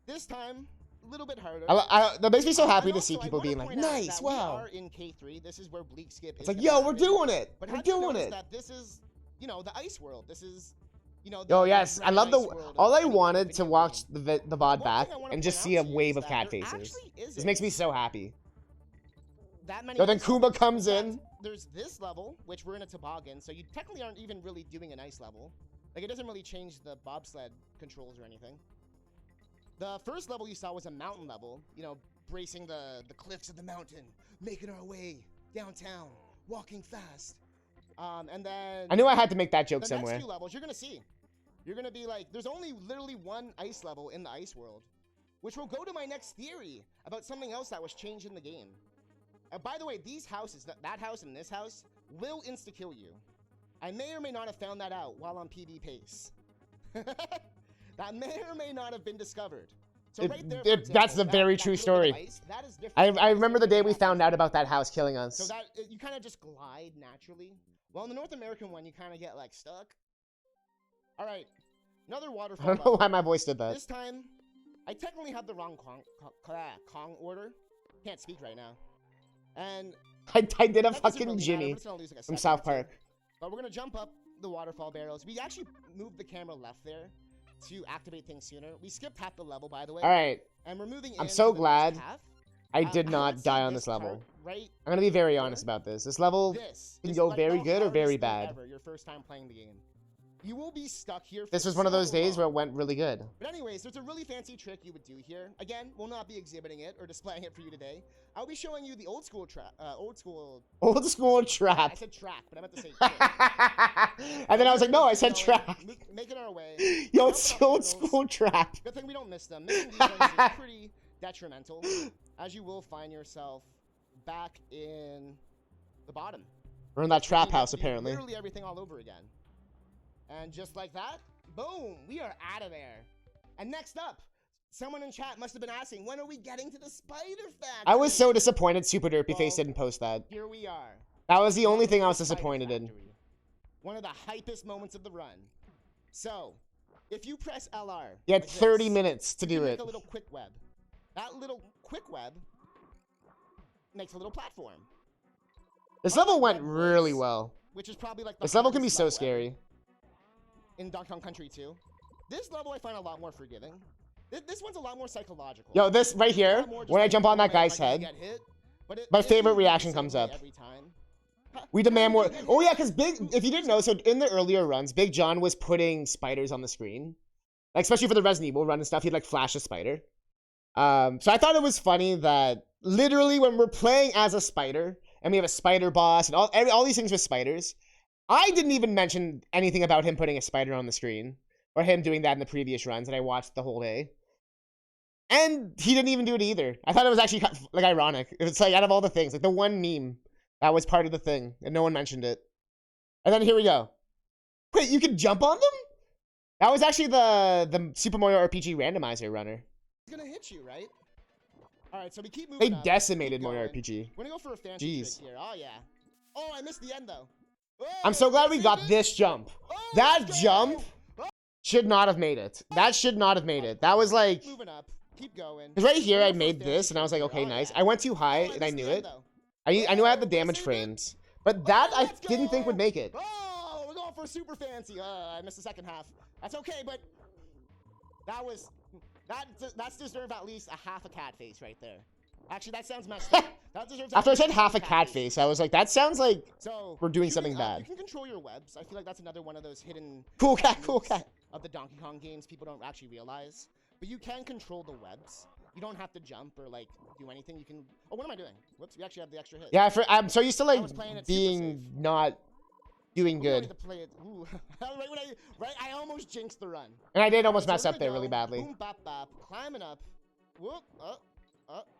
This time, a little bit harder. That makes me so happy And to see also, I people wanna being like, point out nice, that wow. We are in K3. This is where Bleak Skip is. It's like, gonna yo, we're happen. doing it. But We're have you doing noticed it. that this is, you know, the ice world. This is, you know. Yo, yes, I love the. All I wanted to video watch game. the VOD One back thing I wanna and just point see a out to you wave is of that cat there faces. actually This isn't makes me so happy. that many. Yo, then ice Kuma levels. comes In fact, in. There's this level, which we're in a toboggan, so you technically aren't even really doing an ice level. Like, it doesn't really change the bobsled controls or anything. The first level you saw was a mountain level, you know, bracing the cliffs of the mountain, making our way downtown, walking fast. And then I knew I had to make that joke the somewhere. next few levels, you're gonna see. You're gonna be like, there's only literally one ice level in the ice world, which will go to my next theory about something else that was changed in the game. By the way, these houses, that house and this house, will insta-kill you. I may or may not have found that out while on PB pace. That may or may not have been discovered. So right there, for That's example, a very that true little bit story. of ice, that is different. I remember the day we That found is out about that house killing us. so that you kind of just glide naturally. Well, in the North American one, you kind of get like stuck. All right, another I waterfall. don't know level. why my voice did that. This time, I technically have the wrong Kong order. Can't speak right now. And I did a that doesn't fucking really matter, Jimmy we're just gonna lose like a from second South or two. Park. But we're gonna jump up the waterfall barrels. We actually moved the camera left there to activate things sooner. We skipped half the level, by the way. All right, And we're moving. I'm into so the next glad half. I did I not would say die on this this level. part right I'm gonna be very here, honest about this. This level This can is go like very the good or very hardest thing bad. ever, your first time playing the game. You will be stuck here. This for was one of those so days where it long. went really good. But anyways, there's a really fancy trick you would do here. Again, we'll not be exhibiting it or displaying it for you today. I'll be showing you the old school Old school I trap. said track, but I meant to say trick. And then I was like, no, I said Going, track. Making our way. Yo, Jump it's up the old hurdles. school trap. Good thing we don't miss them. Missing these ones is pretty detrimental, as you will find yourself back in the bottom. We're in that trap You have house, to do apparently. Literally everything all over again. And just like that, boom, we are out of there. And next up, someone in chat must have been asking, when are we getting to the Spider Factory? I was so disappointed Super Derpy Face Well, didn't post that. Here we are. That was the only thing I was The Spider disappointed in. Factory. One of the hypest moments of the run. So, if you press LR, You had like 30 this, minutes to you do make it. a little quick web. That little quick web makes a little platform, This level went really well. which is probably like the This level can be hardest so level ever scary. in Donkey Kong Country 2. This level I find a lot more forgiving. This one's a lot more psychological. Yo, this right It's a here, lot more just when I like, jump on oh, that man, guy's am I head, gonna get hit? But my it favorite feels the reaction same comes way up. every time. we demand more. Get hit. Oh yeah, because if you didn't know, so in the earlier runs, Big Jon was putting spiders on the screen. Like, especially for the Resident Evil run and stuff, he'd like flash a spider. So I thought it was funny that literally when we're playing as a spider, and we have a spider boss, and all these things with spiders, I didn't even mention anything about him putting a spider on the screen, or him doing that in the previous runs that I watched the whole day. And he didn't even do it either. I thought it was actually like ironic. It's like out of all the things, like the one meme that was part of the thing, and no one mentioned it. And then here we go. Wait, you can jump on them? That was actually the Super Mario RPG randomizer runner. It's gonna hit you, right? All right, so we keep moving. They up, decimated keep Mario going. RPG. We're gonna go for a fancy Jeez. trick here. Oh yeah. Oh, I missed the end though. Oh, I'm so glad we see got this jump. Oh, That let's go! jump Oh, should not have made it. That should not have made it. That was like, moving up. Keep going. because right here We're I going for a made fancy this, and I was like, trick here. okay, Oh, nice. yeah. I went too high, Oh, and I missed knew the end, it. though. I knew I had the Oh, damage saved it. frames, but that I let's didn't think would go! make it. Oh, we're going for super fancy. I missed the second half. That's okay, but that's deserved at least a half a cat face right there. Actually, that sounds messed up. That deserves After I at said least half a cat cat face, I was like, that sounds like So we're doing shooting something up, bad. You can control your webs. I feel like that's another one of those hidden Cool cat, cool techniques cat. of the Donkey Kong games people don't actually realize. But you can control the webs. You don't have to jump or like do anything. You can. Oh, what am I doing? Whoops, we actually have the extra hit. Yeah, I'm so used to like was playing it super being safe. not doing We don't good, need to play it. Ooh. I almost jinxed the run. and I did almost So mess here up we there go. really badly. Boom, bop, bop. Climbing up. Whoop.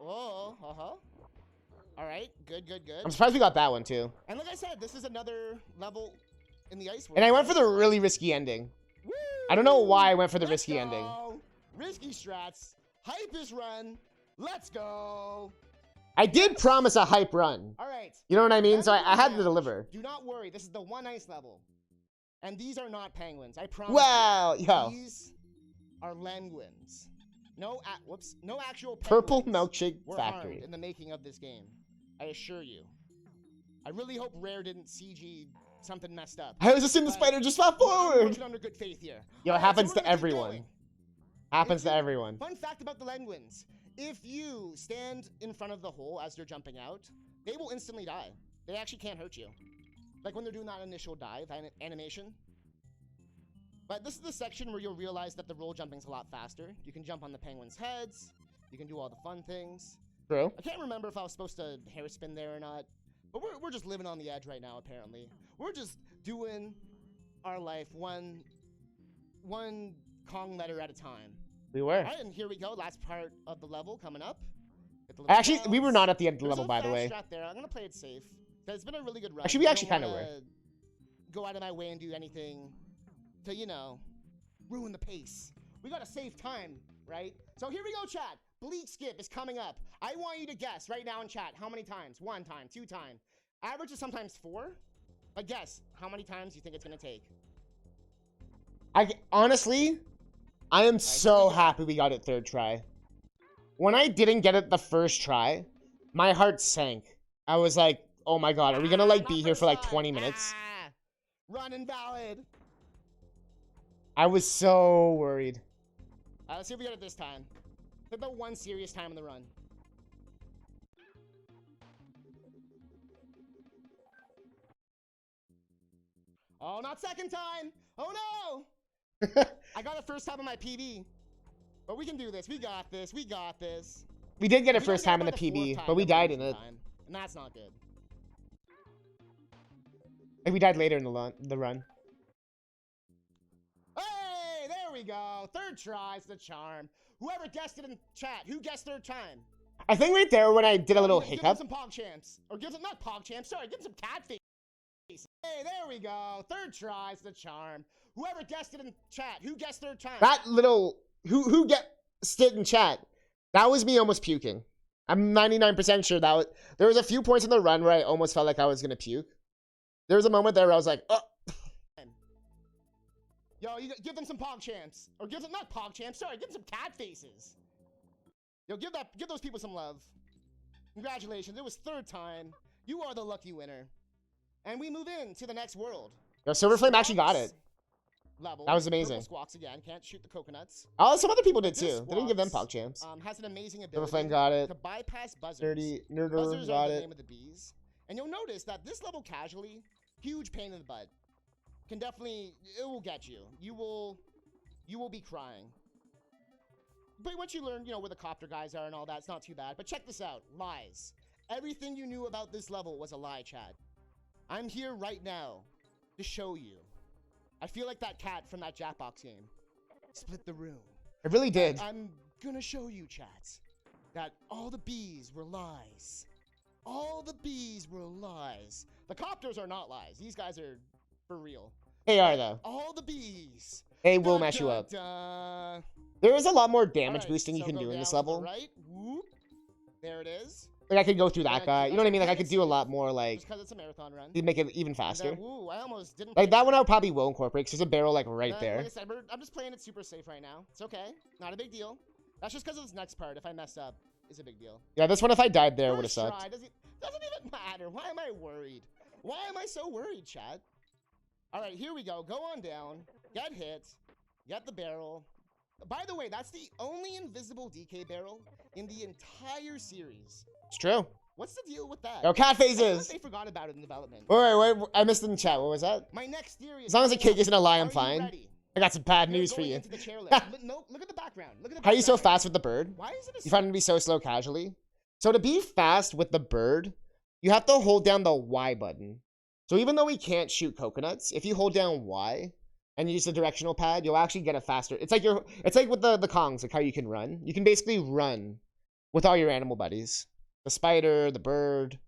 Oh. All right. Good. I'm surprised we got that one too. And like I said, this is another level in the ice world. And I went for the really risky ending. Woo! I don't know why I went for the Let's risky go. ending. Risky strats. Hype is run. Let's go. I did promise a hype run. All right. You know what I mean? So I had to Now, deliver. Do not worry. This is the one ice level. And these are not penguins. I promise. Wow, you. yo. These are lenguins. No actual Purple penguins Milkshake were Factory. harmed in the making of this game. I assure you. I really hope Rare didn't CG something messed up. I was assuming the spider just fell I'm forward. working under good faith here. Yo, it All right, happens so we're to gonna keep everyone. going. Happens If to you- everyone. Fun fact about the lenguins. If you stand in front of the hole as they're jumping out, they will instantly die. They actually can't hurt you. Like when they're doing that initial dive animation. But this is the section where you'll realize that the roll jumping's a lot faster. You can jump on the penguins' heads. You can do all the fun things. True. I can't remember if I was supposed to hairspin there or not. But we're just living on the edge right now, apparently. We're just doing our life one Kong letter at a time. We were. All right, and here we go. Last part of the level coming up. Get the little Actually, we were bells. not at the end of the There's level, no by the fast way. strat there. I'm gonna play it safe. It's been a really good run. Actually, we I actually don't kinda were. wanna Go out of my way and do anything to, ruin the pace. We gotta save time, right? So here we go, chat. Bleak skip is coming up. I want you to guess right now in chat how many times. 1 time, 2 time. Average is sometimes 4. But guess how many times you think it's gonna take. Honestly, I am so happy we got it third try. When I didn't get it the first try, my heart sank. I was like, oh my god, are we gonna like be here for like 20 minutes? Run invalid. I was so worried. Let's see if we get it this time. Hit the one serious time in the run. Oh, not second time. Oh no. I got it first time on my PB. But we can do this. We got this. We got this. We did get it If we don't first get time in by the fourth PB, time, but we then died lose in the it. time, and that's not good. Like we died later in the run. Hey, there we go. Third try's the charm. Whoever guessed it in chat, who guessed third time? I think right there when I did a little Give them hiccup. some pog champs. Or give them, not pog champs, sorry, give them some cat face. Hey, there we go. Third try's the charm. Whoever guessed it in chat, who guessed third time? That little who guessed it in chat. That was me almost puking. I'm 99% sure there was a few points in the run where I almost felt like I was gonna puke. There was a moment there where I was like, oh. Yo, you give them some pog champs. Or give them, not pog champs, sorry, give them some cat faces. Yo, give those people some love. Congratulations, it was third time. You are the lucky winner. And we move in to the next world. Yo, Silver Flame actually got it. Level. That was amazing. Purple Squawks again, can't shoot the coconuts. Oh, some other people did This too. They didn't give them Squawks, pog champs. Has an amazing Silver ability Flame got it. to bypass buzzers. Nerdy Nerder Buzzers got are the it. name of the bees. And you'll notice that this level casually, huge pain in the butt. Can definitely, it will get you. You will be crying. But once you learn, where the copter guys are and all that, it's not too bad. But check this out, lies. Everything you knew about this level was a lie, Chad. I'm here right now to show you. I feel like that cat from that Jackbox game. Split the room. It really did. I'm gonna show you, chats, that all the bees were lies. All the bees were lies. The copters are not lies. These guys are for real. They are though. All the bees. They will Dun, mess you dun, up. dun. There is a lot more damage Alright, boosting you so can go do in down this to the level. Right. Whoop. There it is. Like I could go through Yeah, that guy. You know what I mean? Like I could do a that's lot more. Like Just because it's a marathon run. you'd make it even And faster. then, woo, I almost didn't. Like play that one I probably will incorporate. 'Cause there's a barrel like right Like there. I said, I'm just playing it super safe right now. It's okay. Not a big deal. That's just because of this next part. If I mess up, it's a big deal. Yeah, this one if I died there would have First sucked. try, doesn't even matter. Why am I worried? Why am I so worried, Chad? All right, here we go. Go on down. Get hit. Get the barrel. By the way, that's the only invisible DK barrel in the entire series. It's true. What's the deal with that? Yo, cat I feel like phases. they forgot about it in development. Wait, I missed it in chat. What was that? My next theory is As long as the coming cake isn't a lie, up. I'm Are you fine. ready? I got some bad You're news for going you. into the chairlift. No, look at the background. Look at the How are you so background right fast now. with the bird? Why is it a You find him to be so slow casually? So to be fast with the bird, you have to hold down the Y button. So even though we can't shoot coconuts, if you hold down Y and use the directional pad, you'll actually get a faster. It's like with the Kongs, like how you can run. You can basically run with all your animal buddies. The spider, the bird.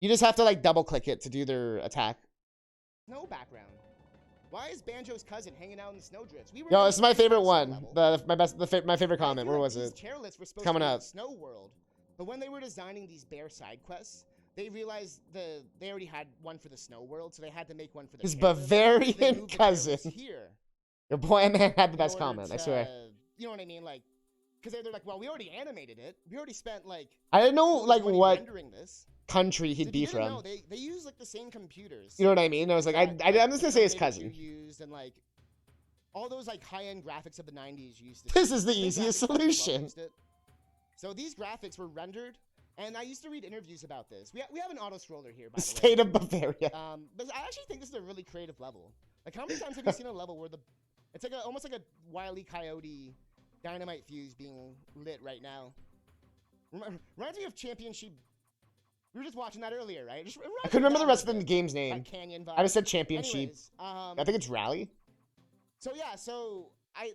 You just have to like double click it to do their attack. No background. Why is Banjo's cousin hanging out in the snowdrifts? We were Yo, in this is my the favorite snow one. level. My favorite I comment. feel Where like was these it? chairlifts were supposed Coming to be up. in Snow World, but when they were designing these bear side quests, they realized they already had one for the Snow World, so they had to make one for the His chairlift. Bavarian They moved the cousin. chairlifts here. Your boy man had the in best order comment, I to- swear. You know what I mean? Like, because they're like, well, we already animated it. We already spent like I didn't know so much like money what rendering this. country So he'd if be you didn't from. know, they use like the same computers. You know what I mean? I was like, I'm just gonna say his cousin. Used and like all those like high-end graphics of the 90s used to. This is the Big easiest graphics cards solution. used it. So these graphics were rendered, and I used to read interviews about this. We have an auto scroller here, by The the way. state of Bavaria. But I actually think this is a really creative level. Like, how many times have you seen a level where it's like almost like a Wile E. Coyote dynamite fuse being lit right now? Reminds me of Championship. We were just watching that earlier, right? I couldn't remember the rest of the game's name. That canyon vibe. I just said championship. Anyways, I think it's Rally. So yeah,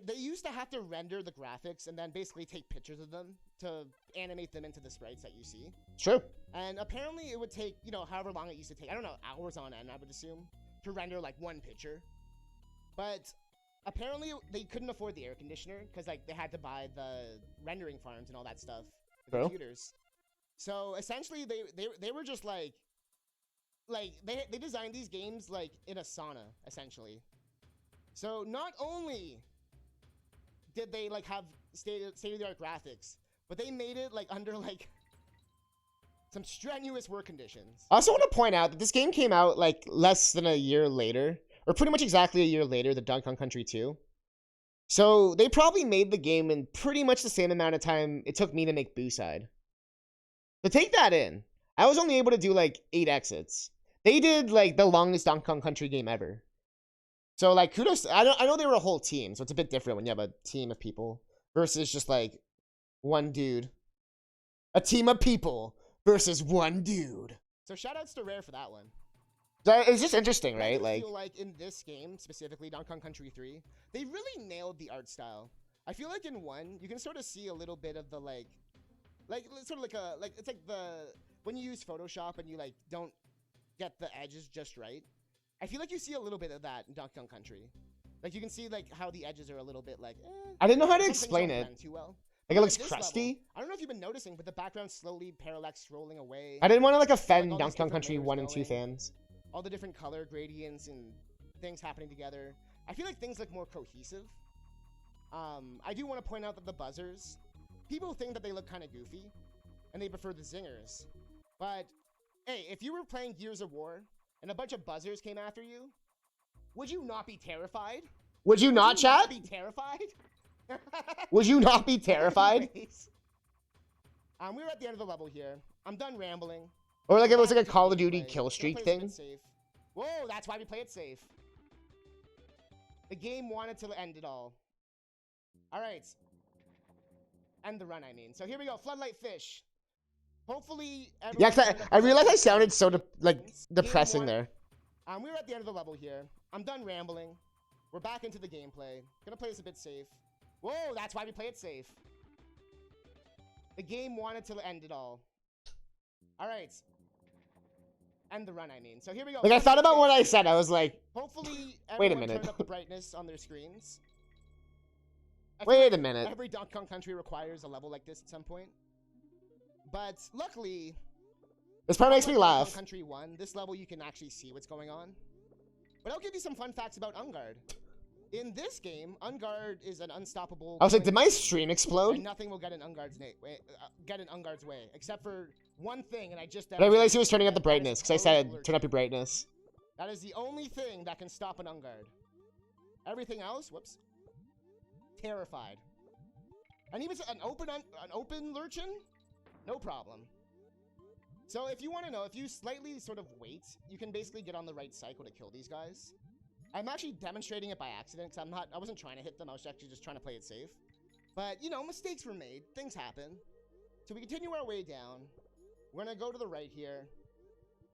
they used to have to render the graphics and then basically take pictures of them to animate them into the sprites that you see. It's true. And apparently it would take, however long it used to take, I don't know, hours on end, I would assume, to render like one picture. But apparently they couldn't afford the air conditioner because like they had to buy the rendering farms and all that stuff, the True. computers. So essentially they were just like they designed these games like in a sauna, essentially. So not only did they like have state-of-the-art graphics, but they made it like under like some strenuous work conditions. I also want to point out that this game came out like less than a year later, or pretty much exactly a year later than Donkey Kong Country 2. So they probably made the game in pretty much the same amount of time it took me to make Booside. So take that in. I was only able to do like 8 exits. They did like the longest Donkey Kong Country game ever. So like kudos. I know they were a whole team, so it's a bit different when you have a team of people versus just like one dude. A team of people versus one dude. So shoutouts to Rare for that one. So it's just interesting, I right? do Like feel like in this game, specifically Donkey Kong Country 3, they really nailed the art style. I feel like in 1, you can sort of see a little bit of the like sort of like it's like when you use Photoshop and you like don't get the edges just right. I feel like you see a little bit of that in Donkey Kong Country. Like you can see like how the edges are a little bit like. I didn't know how to some things explain don't it. blend too well. Like But it looks this crusty. level, I don't know if you've been noticing, but the background's slowly parallax scrolling away. I didn't want to like offend all these Donkey Kong different Country layers 1 and 2 going. fans. All the different color gradients and things happening together. I feel like things look more cohesive. I do want to point out that the buzzers, people think that they look kind of goofy, and they prefer the zingers. But hey, if you were playing Gears of War and a bunch of buzzers came after you, would you not be terrified? Would you not, Would you chat? not be terrified? Would you not be terrified? Anyways, we're at the end of the level here. I'm done rambling. Or like it was Back like a to Call of gameplay. Duty kill Gonna streak play this a thing. bit safe. Whoa, that's why we play it safe. The game wanted to end it all. All right. End the run, I mean. So here we go. Floodlight fish. Hopefully, Yeah, everyone 'cause turned up I the realized I volume. sounded so Game depressing one. there. We're at the end of the level here. I'm done rambling. We're back into the gameplay. Gonna play this a bit safe. Whoa, that's why we play it safe. The game wanted to end it all. All right. End the run, I mean. So here we go. Like I thought about what I Fish. said. I was like, Hopefully, Wait a everyone minute. turned up the brightness on their screens. I feel wait like a minute. Every Donkey Kong Country requires a level like this at some point. But luckily, This part makes me unlike Donkey Kong laugh. Country 1, this level you can actually see what's going on. But I'll give you some fun facts about Ungard. In this game, Ungard is an unstoppable. I was like, coin did my stream and explode? nothing will get in Ungard's way, except for one thing, and I just. But I realized he was turning up the demonstrated that. brightness That because I is said close turn up alert. your brightness. That is the only thing that can stop an Ungard. Everything else, whoops, terrified. And even an open lurchin, no problem. So if you want to know, if you slightly sort of wait, you can basically get on the right cycle to kill these guys. I'm actually demonstrating it by accident because I wasn't trying to hit them. I was actually just trying to play it safe. But, you know, mistakes were made. Things happen. So we continue our way down. We're going to go to the right here.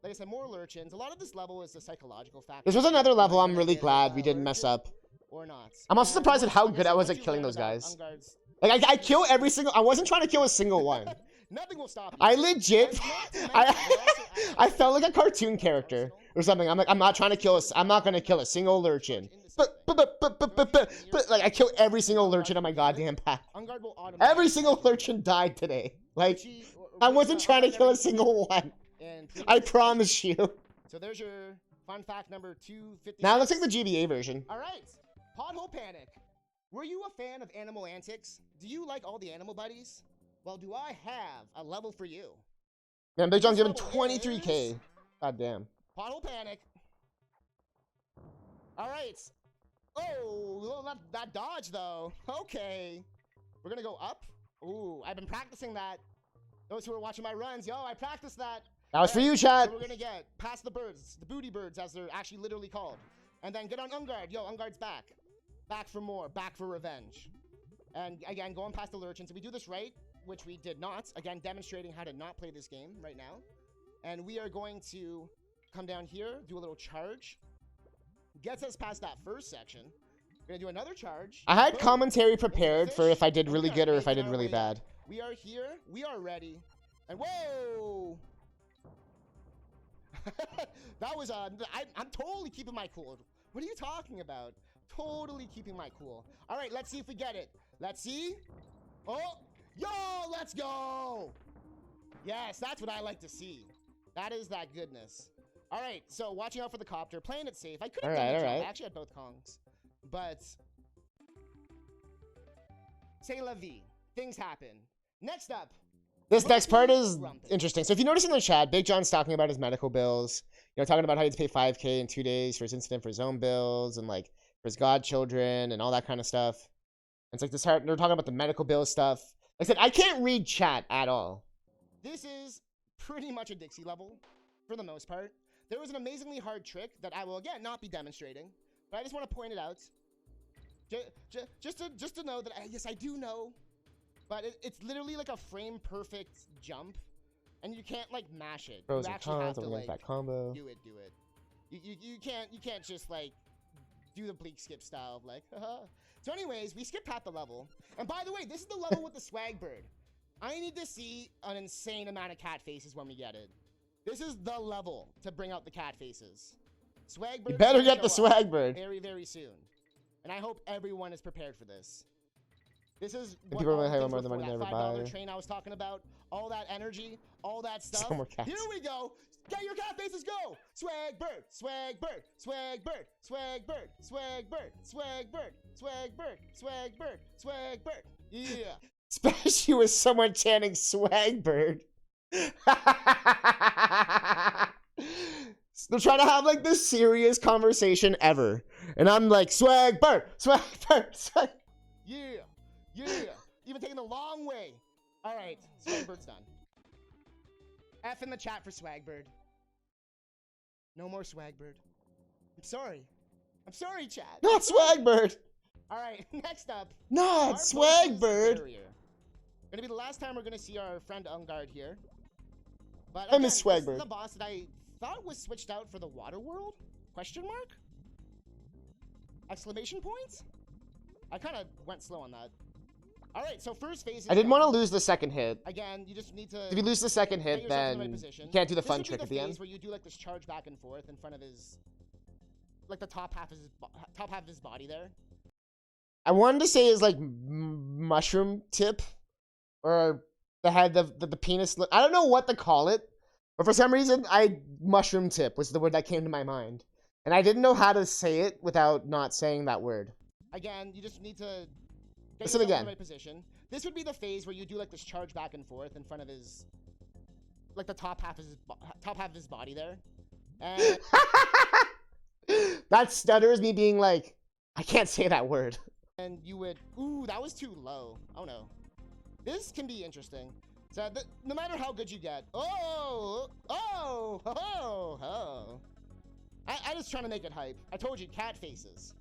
Like I said, more lurchins. A lot of this level is a psychological factor. This was another level I'm really Get glad we didn't mess lurchin up. Or not. I'm also surprised at how Like good I said, was once at you killing learn those about guys. Unguard's- Like, I kill every single... I wasn't trying to kill a single one. Nothing will stop you. I legit... And not to mention, we're also I felt like a cartoon character or something. I'm like, I'm not trying to kill a... I'm not going to kill a single lurchin. But, like, I kill every single lurchin on my goddamn path. Ungard will automatically... Every single lurchin died today. Like, I wasn't trying to kill a single one. I promise you. So there's your fun fact number 256. Now let's take the GBA version. All right. Pothole Panic. Were you a fan of animal antics? Do you like all the animal buddies? Well, do I have a level for you? Man, Big Jon's given This level 23k. is- God damn. Pothole Panic. All right. Oh, well, that dodge, though. Okay. We're going to go up. Ooh, I've been practicing that. Those who are watching my runs, yo, I practiced that. That was for you, chat. So we're going to get past the birds, the booty birds, as they're actually literally called. And then get on Ungard. Yo, Ungard's back. Back for more. Back for revenge. And again, going past the lurchins. If we do this right, which we did not, again, demonstrating how to not play this game right now. And we are going to come down here, do a little charge. Gets us past that first section. We're going to do another charge. I had Boom. commentary prepared for if I did And really we are good or if I making did our really way bad. up. We are here. We are ready. And whoa! That was I'm totally keeping my cool. What are you talking about? Totally keeping my cool. All right, let's see if we get it. Let's see. Oh, yo, let's go. Yes, that's what I like to see. That is that goodness. All right, so watching out for the copter, playing it safe. I could have done the jump. I actually had both Kongs, but c'est la vie. Things happen. Next up. This next part is Grumpy. interesting. So if you notice in the chat, Big Jon's talking about his medical bills. You know, talking about how he had to pay 5K in 2 days for his incident, for his own bills, and like for his godchildren and all that kind of stuff. It's like this hard, they're talking about the medical bill stuff. Like I said, I can't read chat at all. This is pretty much a Dixie level, for the most part. There was an amazingly hard trick that I will, again, not be demonstrating, but I just want to point it out. Just to know that, yes, I do know, but it's literally like a frame-perfect jump, and you can't, like, mash it. Pros You and actually have cons, to, like, that combo. do it. You can't just, like, do the bleak skip style of, like, haha. So anyways, we skip past the level, and by the way, this is the level with the swag bird. I need to see an insane amount of cat faces when we get it. This is the level to bring out the cat faces. Swag bird. You better get the swag bird. Very, very soon. And I hope everyone is prepared for this. This is The what people all really the have things more were than for, money to that ever $5 buy. train I was talking about. All that energy, all that stuff. Some more cats. Here we go. Get your cat faces, go! Swag bird, swag bird, swag bird, swag bird, swag bird, swag bird, swag bird, swag bird, swag bird. Yeah. Especially with someone chanting swag bird. They're trying to have like the serious conversation ever. And I'm like, swag bird, swag bird, swag. Yeah. Even taking the long way. All right, Swagbird's done. F in the chat for Swagbird. No more Swagbird. I'm sorry, chat. Not swag bird. All right, next up. Not our swag Potions bird. Barrier. Gonna be the last time we're gonna see our friend Ungard here. But I again, miss this Swagbird. is the boss that I thought was switched out for the Water World? Question mark? Exclamation point? I kind of went slow on that. All right, so first phase is I didn't done. want to lose the second hit. Again, you just need to. If you lose the second get hit, yourself in then the right position. you can't do the This fun would be trick the at the phase end. where you do like this charge back and forth in front of his, like the top half of his body there. I wanted to say is like mushroom tip, or the head, the penis. I don't know what to call it, but for some reason, mushroom tip was the word that came to my mind, and I didn't know how to say it without not saying that word. Again, you just need to get Listen yourself again. in the right position. This would be the phase where you do like this charge back and forth in front of his, like the top half of his body there. And That stutters me being like, I can't say that word. and you would, ooh, that was too low. Oh no. This can be interesting. So no matter how good you get, oh, I just trying to make it hype. I told you, cat faces.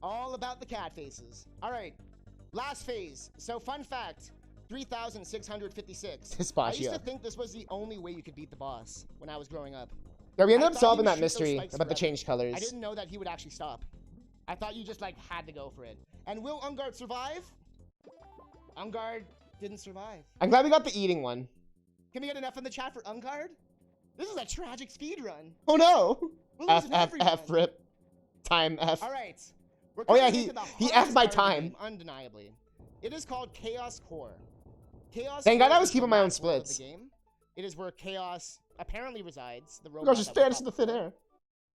All about the cat faces. All right, last phase. So fun fact, 3,656. This I botch used you to think this was the only way you could beat the boss when I was growing up. Yeah, we ended I up thought solving you that shoot those mystery spikes about the forever. changed colors. I didn't know that he would actually stop. I thought you just like had to go for it. And will Ungard survive? Ungard didn't survive. I'm glad we got the eating one. Can we get an F in the chat for Ungard? This is a tragic speedrun. Oh no! We're F, losing F, everyone. F, rip. Time, F. All right. We're Oh, yeah, coming he- into the he hardest F'd my part of the time. game, undeniably. It is called Chaos Core. Chaos Thank God Core I was is the keeping my own last world of splits. The game. It is where Chaos apparently resides. The You robot guys just that we vanished in fought the thin before. air.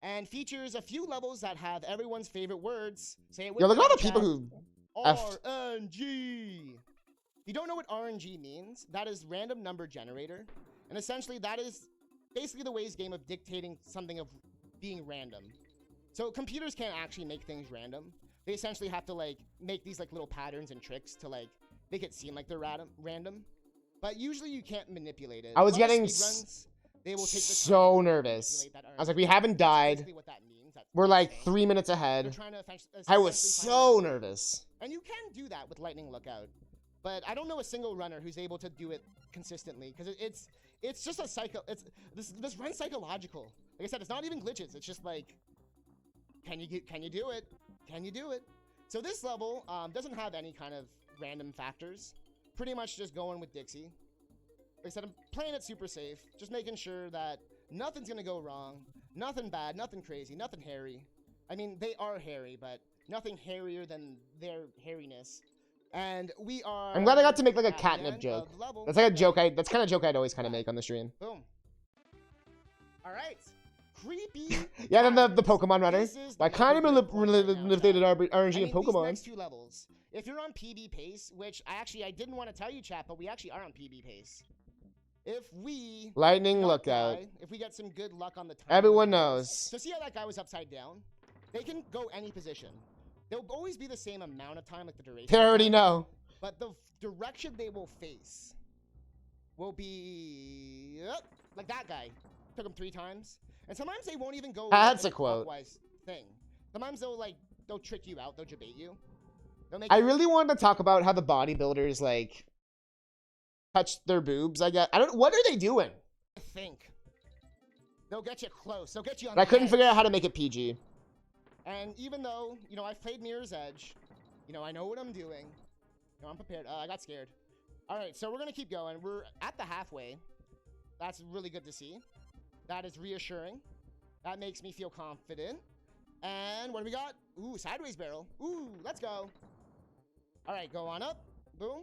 And features a few levels that have everyone's favorite words. Say it with Yo, look me at all in the people chat. who F'd. RNG. If you don't know what RNG means, that is random number generator. And essentially that is basically the ways game of dictating something of being random. So computers can't actually make things random. They essentially have to like make these like little patterns and tricks to like make it seem like they're random. But usually you can't manipulate it. I was A lot of getting speedruns, they will take the so time to nervous. manipulate that I was RNG. like, we haven't That's died. basically what that means. That's We're what like it's saying. 3 minutes They're ahead. trying to I was essentially so find- nervous. And you can do that with Lightning Lookout. But I don't know a single runner who's able to do it consistently because it's just a cycle. It's this runs psychological. Like I said, it's not even glitches. It's just like, can you do it? Can you do it? So this level doesn't have any kind of random factors. Pretty much just going with Dixie. Like I said, I'm playing it super safe, just making sure that nothing's gonna go wrong, nothing bad, nothing crazy, nothing hairy. I mean, they are hairy, but nothing hairier than their hairiness. And we are. I'm glad I got to make like a at the catnip end joke. of the level. That's like a Okay. joke. That's kind of joke I'd always kind of make on the stream. Boom. All right. Creepy. Yeah, then the patterns. Pokemon runner. This is the I kind of Pokemon point right now, manipulated chat. RNG I and mean, these Pokemon. next two levels. If you're on PB pace, which I didn't want to tell you, chat, but we actually are on PB pace. If we Lightning not lookout. die, if we get some good luck on the time, Everyone knows. So see how that guy was upside down? They can go any position. They'll always be the same amount of time, like the duration. They already know. But the direction they will face will be like that guy. Took him 3 times. And sometimes they won't even go That's in a quote. clockwise thing. Sometimes they'll trick you out, they'll debate you. They'll make I you really wanted to talk about how the bodybuilders like touch their boobs. I don't. What are they doing? think. They'll get you close. They'll get you on But I the couldn't edge. figure out how to make it PG. And even though, I've played Mirror's Edge, I know what I'm doing. I'm prepared. I got scared. All right, so we're going to keep going. We're at the halfway. That's really good to see. That is reassuring. That makes me feel confident. And what do we got? Ooh, sideways barrel. Ooh, let's go. All right, go on up. Boom.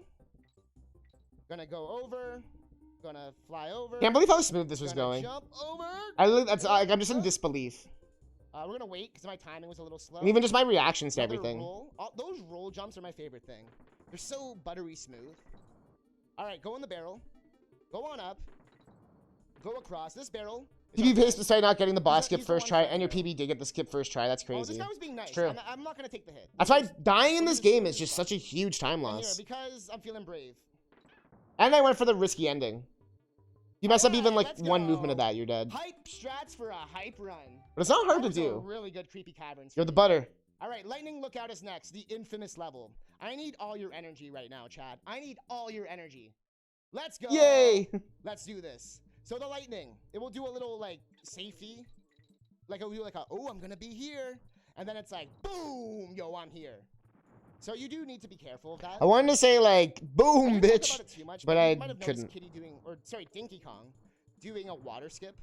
Gonna go over. Gonna fly over. Can't believe how smooth this was Gonna going. jump over. I'm just in disbelief. We're gonna wait because my timing was a little slow. And even just my reactions to Another everything. roll. Those roll jumps are my favorite thing. They're so buttery smooth. All right, go in the barrel. Go on up. Go across. This barrel. is PB on pace fire. despite not getting the boss He's skip the first one try, fire and your barrel. PB did get the skip first try. That's Oh, this crazy. guy was being nice. true. I'm not gonna take the hit. That's why dying in We're this just game doing is just this such a huge time And here, loss. because I'm feeling brave. And I went for the risky ending. You mess up even Alright, like let's one movement of go. that, you're dead. Hype strats for a hype run. But it's not hard to That was a do. really good creepy caverns. You're the butter. All right, lightning lookout is next. The infamous level. I need all your energy right now, Chad. I need all your energy. Let's go. Yay! Let's do this. So the lightning, it will do a little like safety. Like it'll do like a, oh, I'm gonna be here. And then it's like, boom, yo, I'm here. So you do need to be careful of that. I wanted to say like, I boom, didn't talk bitch. about it too much, but you I might have noticed couldn't. Kitty doing, Dinky Kong doing a water skip.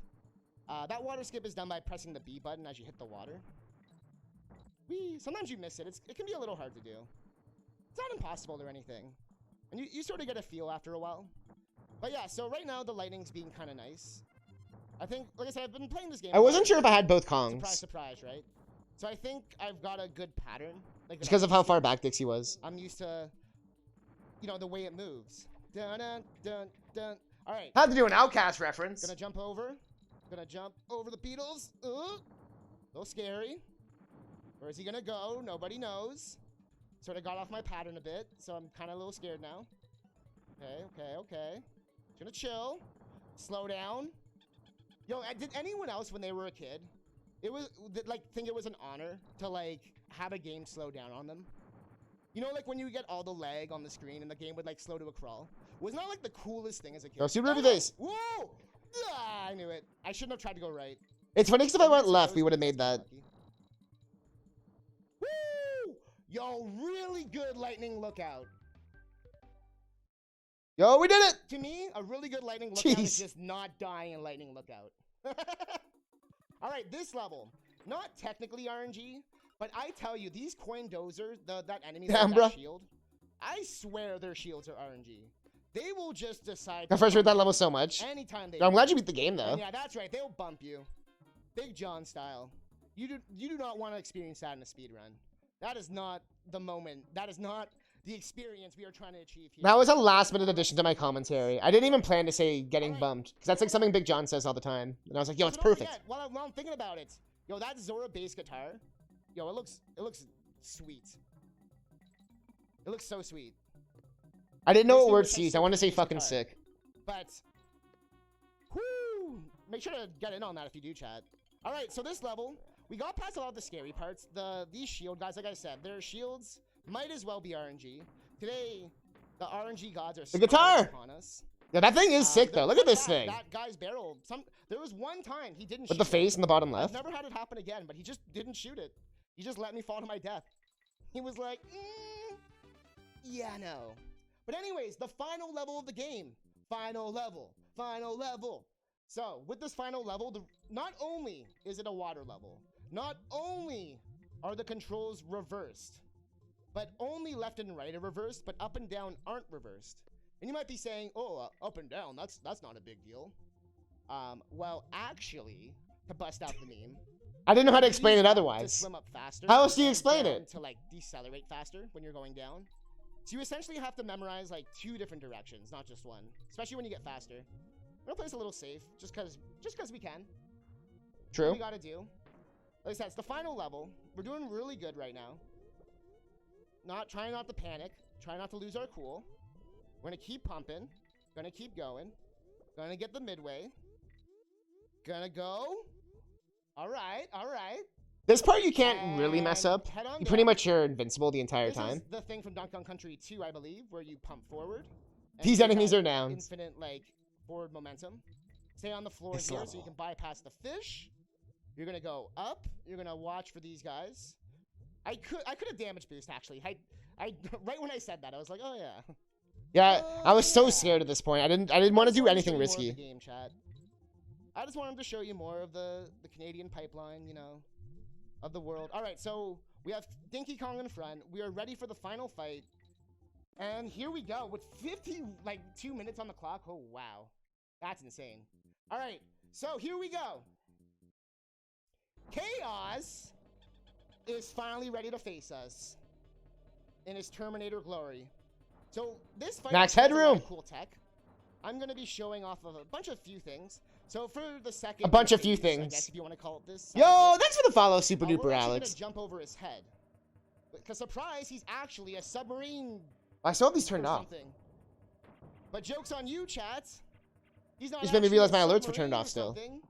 That water skip is done by pressing the B button as you hit the water. Whee! Sometimes you miss it. It can be a little hard to do. It's not impossible or anything. And you sort of get a feel after a while. But yeah, so right now the lightning's being kind of nice. I think, like I said, I've been playing this game. I a lot. wasn't sure if I had both Surprise, Kongs. surprise, right? So I think I've got a good pattern. Like Just because of how far back Dixie was. I'm used to, the way it moves. Dun dun dun dun. All right. Had to do an Outcast reference. Gonna jump over. Gonna jump over the Beatles. A little scary. Where is he gonna go? Nobody knows. Sort of got off my pattern a bit, so I'm kind of a little scared now. Okay. Just gonna chill. Slow down. Yo, did anyone else when they were a kid, think it was an honor to like have a game slow down on them? You know, like when you get all the lag on the screen and the game would like slow to a crawl. Wasn't that like the coolest thing as a kid? Go Super Review Days. Whoa! Ah, I knew it. I shouldn't have tried to go right. It's funny because if I went left, we would have made that. Woo! Yo, really good lightning lookout. Yo, we did it! To me, a really good lightning lookout is Jeez. just not dying in lightning lookout. All right, this level, not technically RNG, but I tell you, these coin dozers, that enemy with that shield, I swear their shields are RNG. They will just decide. I first heard that level so much. Anytime they. I'm glad you beat the game though. And yeah, that's right. They'll bump you, Big Jon style. You do not want to experience that in a speedrun. That is not the moment. That is not the experience we are trying to achieve here. That was a last-minute addition to my commentary. I didn't even plan to say getting bumped, because that's like something Big Jon says all the time. And I was like, yo, it's perfect. While I'm thinking about it, yo, that Zora bass guitar, yo, it looks sweet. It looks so sweet. I didn't know what word to use. I want to say fucking sick. But, whoo! Make sure to get in on that if you do, chat. All right, so this level, we got past a lot of the scary parts. These shield guys, like I said, their shields might as well be RNG. Today, the RNG gods are the guitar upon us. Yeah, that thing is sick though. Look at this thing. That guy's barrel. There was one time he didn't with shoot the face it. in the bottom left. I've never had it happen again, but he just didn't shoot it. He just let me fall to my death. He was like, yeah, no. But anyways, the final level of the game. Final level. Final level. So, with this final level, not only is it a water level, not only are the controls reversed, but only left and right are reversed, but up and down aren't reversed. And you might be saying, oh, up and down, that's not a big deal. Well, actually, to bust out the meme, I didn't know how to explain it otherwise. to swim up faster. How else do you and explain down it? To like decelerate faster when you're going down. So you essentially have to memorize like 2 different directions, not just one. Especially when you get faster. I'm gonna play this a little safe, just cause we can. True. What we gotta do. Like I said, it's the final level. We're doing really good right now. Trying not to panic. Try not to lose our cool. We're gonna keep pumping. Gonna keep going. Gonna get the midway. Gonna go. All right. This part you can't really mess up. You pretty much are invincible the entire time. This is the thing from Donkey Kong Country 2, I believe, where you pump forward. These enemies are nouns. Infinite, like, forward momentum. Stay on the floor here so you can bypass the fish. You're gonna go up. You're gonna watch for these guys. I could have damage boost actually. I right when I said that, I was like, oh yeah. Yeah, I was so scared at this point. I didn't want to do anything risky. Game, chat. I just wanted to show you more of the Canadian pipeline, you know, of the world. All right, so we have Dinky Kong in front. We are ready for the final fight. And here we go with 2 minutes on the clock. Oh, wow. That's insane. All right, so here we go. Chaos is finally ready to face us in his Terminator glory. So this fight Max has a lot headroom. of cool tech. I'm going to be showing off of a few things. So for the second... A bunch of phase, few I things. guess if you want to call it this. Yo, thanks for the follow, Super we're Duper actually Alex. gonna jump over his head. Because surprise, he's actually a submarine I still have these or turned off. something. But joke's on you, chat. He's not Just made me actually realize a my alerts were submarine turned or off still. something.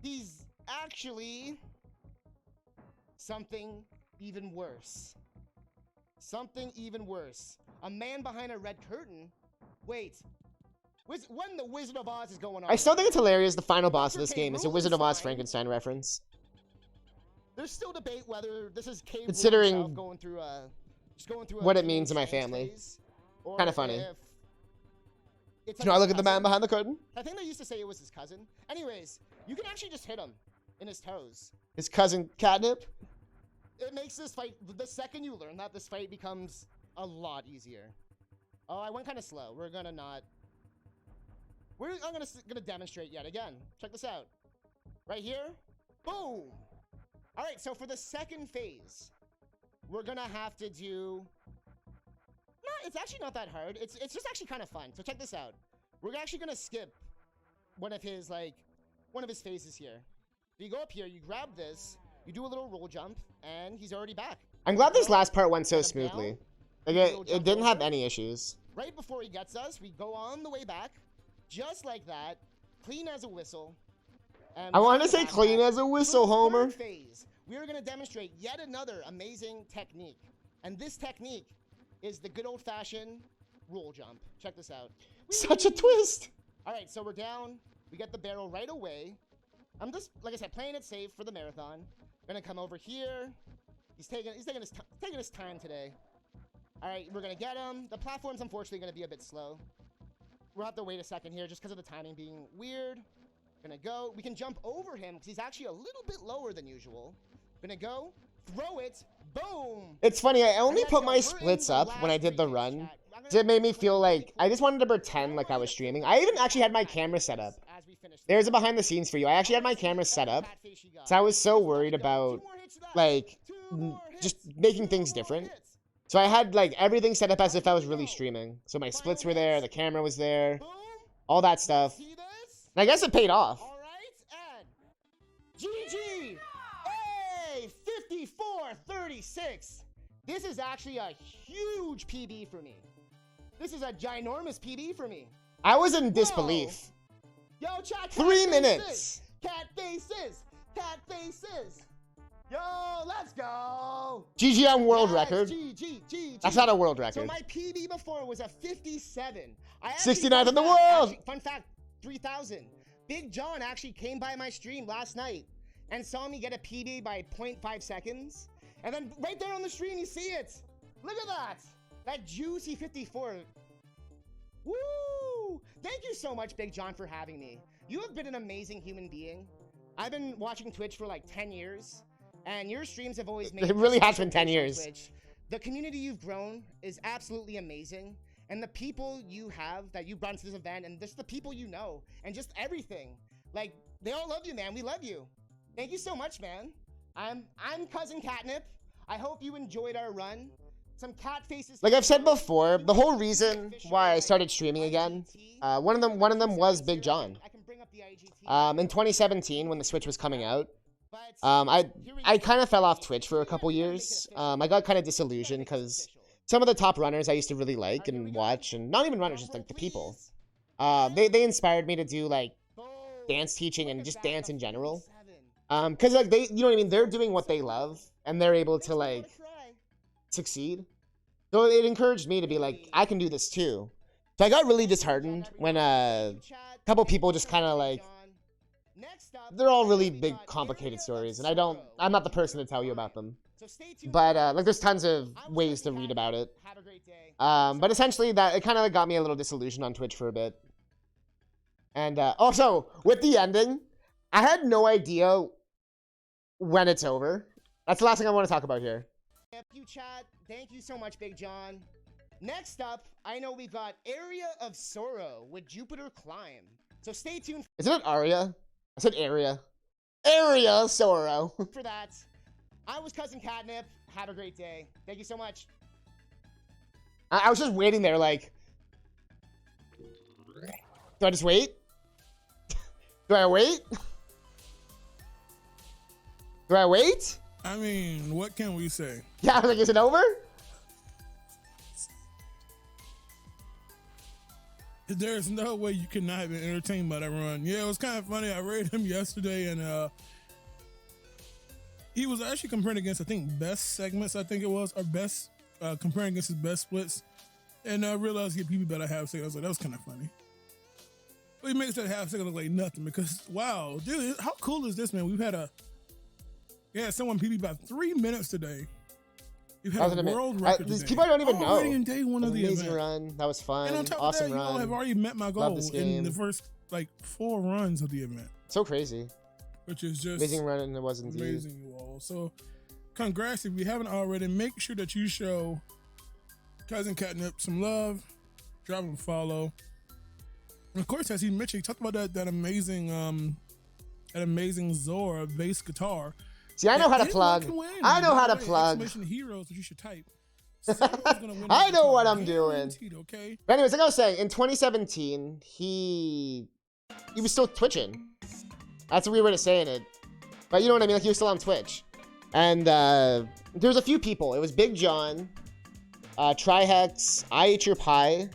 He's actually something even worse. Something even worse. A man behind a red curtain? Wait. What in the Wizard of Oz is going on? I still right think it's now? hilarious the final boss of Dr. this K. game is a Wizard of Oz Rubenstein. Frankenstein reference. There's still debate whether this is K. Considering himself going through what a it means in my teenage family. phase, or Kinda funny. if it's Can I his look at the man cousin. behind the curtain? I think they used to say it was his cousin. Anyways, you can actually just hit him in his toes. His cousin Catnip? It makes this fight, the second you learn that, this fight becomes a lot easier. Oh, I went kind of slow. I'm gonna demonstrate yet again. Check this out. Right here. Boom. All right, so for the second phase, we're gonna have to do... No, it's actually not that hard. It's just actually kind of fun. So check this out. We're actually gonna skip one of his phases here. So you go up here, you grab this, you do a little roll jump, and he's already back. I'm glad this last part went so Jump smoothly. down, Like little it jump didn't have over. any issues. Right before he gets us, we go on the way back, just like that, clean as a whistle, And I wanted to without say the clean backpack, as a for whistle, the Homer. third phase, we are going to demonstrate yet another amazing technique. And this technique is the good old-fashioned roll jump. Check this out. Such a twist. All right, so we're down. We get the barrel right away. I'm just, like I said, playing it safe for the marathon. Gonna come over here. He's taking his time today. All right, we're gonna get him. The platform's unfortunately gonna be a bit slow. We'll have to wait a second here just because of the timing being weird. Gonna go. We can jump over him because he's actually a little bit lower than usual. Gonna go. Throw it. Boom. It's funny, I only Let's put go. my We're in splits the up last when I did the 3 run. phase, chat. I'm So gonna it made me play feel really like I quick. just wanted to pretend like I was streaming. I even actually had my camera set up. As we finish There's a this. behind the scenes for you. I actually had my camera set up. Cat face you got. So I was so Just let worried it go. about 2 more hits of that. like 2 more just hits. making 2 things more different. hits. So I had like everything set up as if I was Here we really go. streaming. So my Final splits were there, the hits. camera was there, Boom. all that stuff. See this? And I guess it paid off. All right, and GG. Hey, 54-36. This is actually a huge PB for me. This is a ginormous PB for me. I was in disbelief. Yo, chat. 3 minutes. Cat faces. Cat faces. Yo, let's go. GG on world Yes, record. GG. That's not a world So record. my PB before was a 57. I actually, 69th in the fun world. fact, fun fact, 3,000. Big Jon actually came by my stream last night and saw me get a PB by 0.5 seconds. And then right there on the stream, you see it. Look at that. That juicy 54. Woo! Thank you so much, Big Jon, for having me. You have been an amazing human being. I've been watching Twitch for like 10 years, and your streams have always made It really me has so been 10 patient on years. Twitch. The community you've grown is absolutely amazing, and the people you have that you brought into this event, and just the people you know, and just everything. Like, they all love you, man. We love you. Thank you so much, man. I'm CousinCatnip. I hope you enjoyed our run. Some cat faces. Like I've said before, the whole reason why I started streaming again, one of them was Big Jon. I can bring up the IGT. In 2017 when the Switch was coming out, But I kind of fell off Twitch for a couple years. I got kind of disillusioned because some of the top runners I used to really like and watch, and not even runners, just like the people, they inspired me to do like dance teaching and just dance in general. Cause like they, you know what I mean? They're doing what they love and they're able to like succeed. So it encouraged me to be like, I can do this too. So I got really disheartened when a couple people just kind of like, they're all really big, complicated stories, and I'm not the person to tell you about them. But like, there's tons of ways to read about it. But essentially, that it kind of got me a little disillusioned on Twitch for a bit. And also with the ending, I had no idea when it's over. That's the last thing I want to talk about here. Thank you, chat. Thank you so much, Big Jon. Next up, I know we've got Area of Sorrow with Jupiter Climb. So stay tuned Isn't it Aria? I said area. Area of Sorrow. for that. I was CousinCatnip. Have a great day. Thank you so much. I was just waiting there like, do I just wait? Do I wait? Do I wait? I mean, what can we say? Yeah, I was like, is it over? There's no way you could not have been entertained by that run. Yeah, it was kind of funny. I rated him yesterday, and he was actually comparing against, I think, best segments, I think it was, or best, comparing against his best splits. And I realized he had PB better half second. I was like, that was kind of funny. But he makes that half second look like nothing because, wow, dude, how cool is this, man? We had someone PB by 3 minutes today. We've That was had an a world record these today. people I don't even know. Already in day one That of was the an amazing event. run. That was fun. And on top Awesome of that, run. you all have already met my goal this in game. the first, like, 4 runs of the event, So crazy. which is just Amazing run, and it was indeed. amazing, you all. So, congrats. If you haven't already, make sure that you show CousinCatnip some love, drop him a follow. And of course, as he mentioned, he talked about that amazing Zora bass guitar. See, I know how to Anyone plug. can win. I know how to By the way, plug. exclamation heroes that you should type. Someone's gonna win I this know guitar, what I'm doing. guaranteed, okay? But anyways, like I was saying, in 2017, he was still twitching. That's a weird way to saying it. But you know what I mean? Like, he was still on Twitch. And there was a few people. It was Big Jon, Trihex, I Ate Your Pie.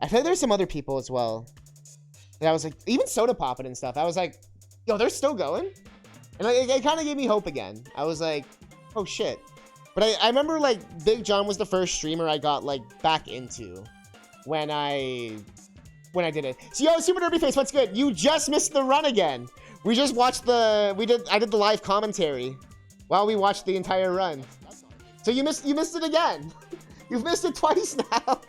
I feel like there's some other people as well. And I was like, even soda popping and stuff. I was like, yo, they're still going? And it kind of gave me hope again. I was like, oh shit. But I remember like Big Jon was the first streamer I got like back into when I did it. So yo, Super Derby Face, what's good? You just missed the run again. We just watched I did the live commentary while we watched the entire run. So you missed it again. You've missed it twice now.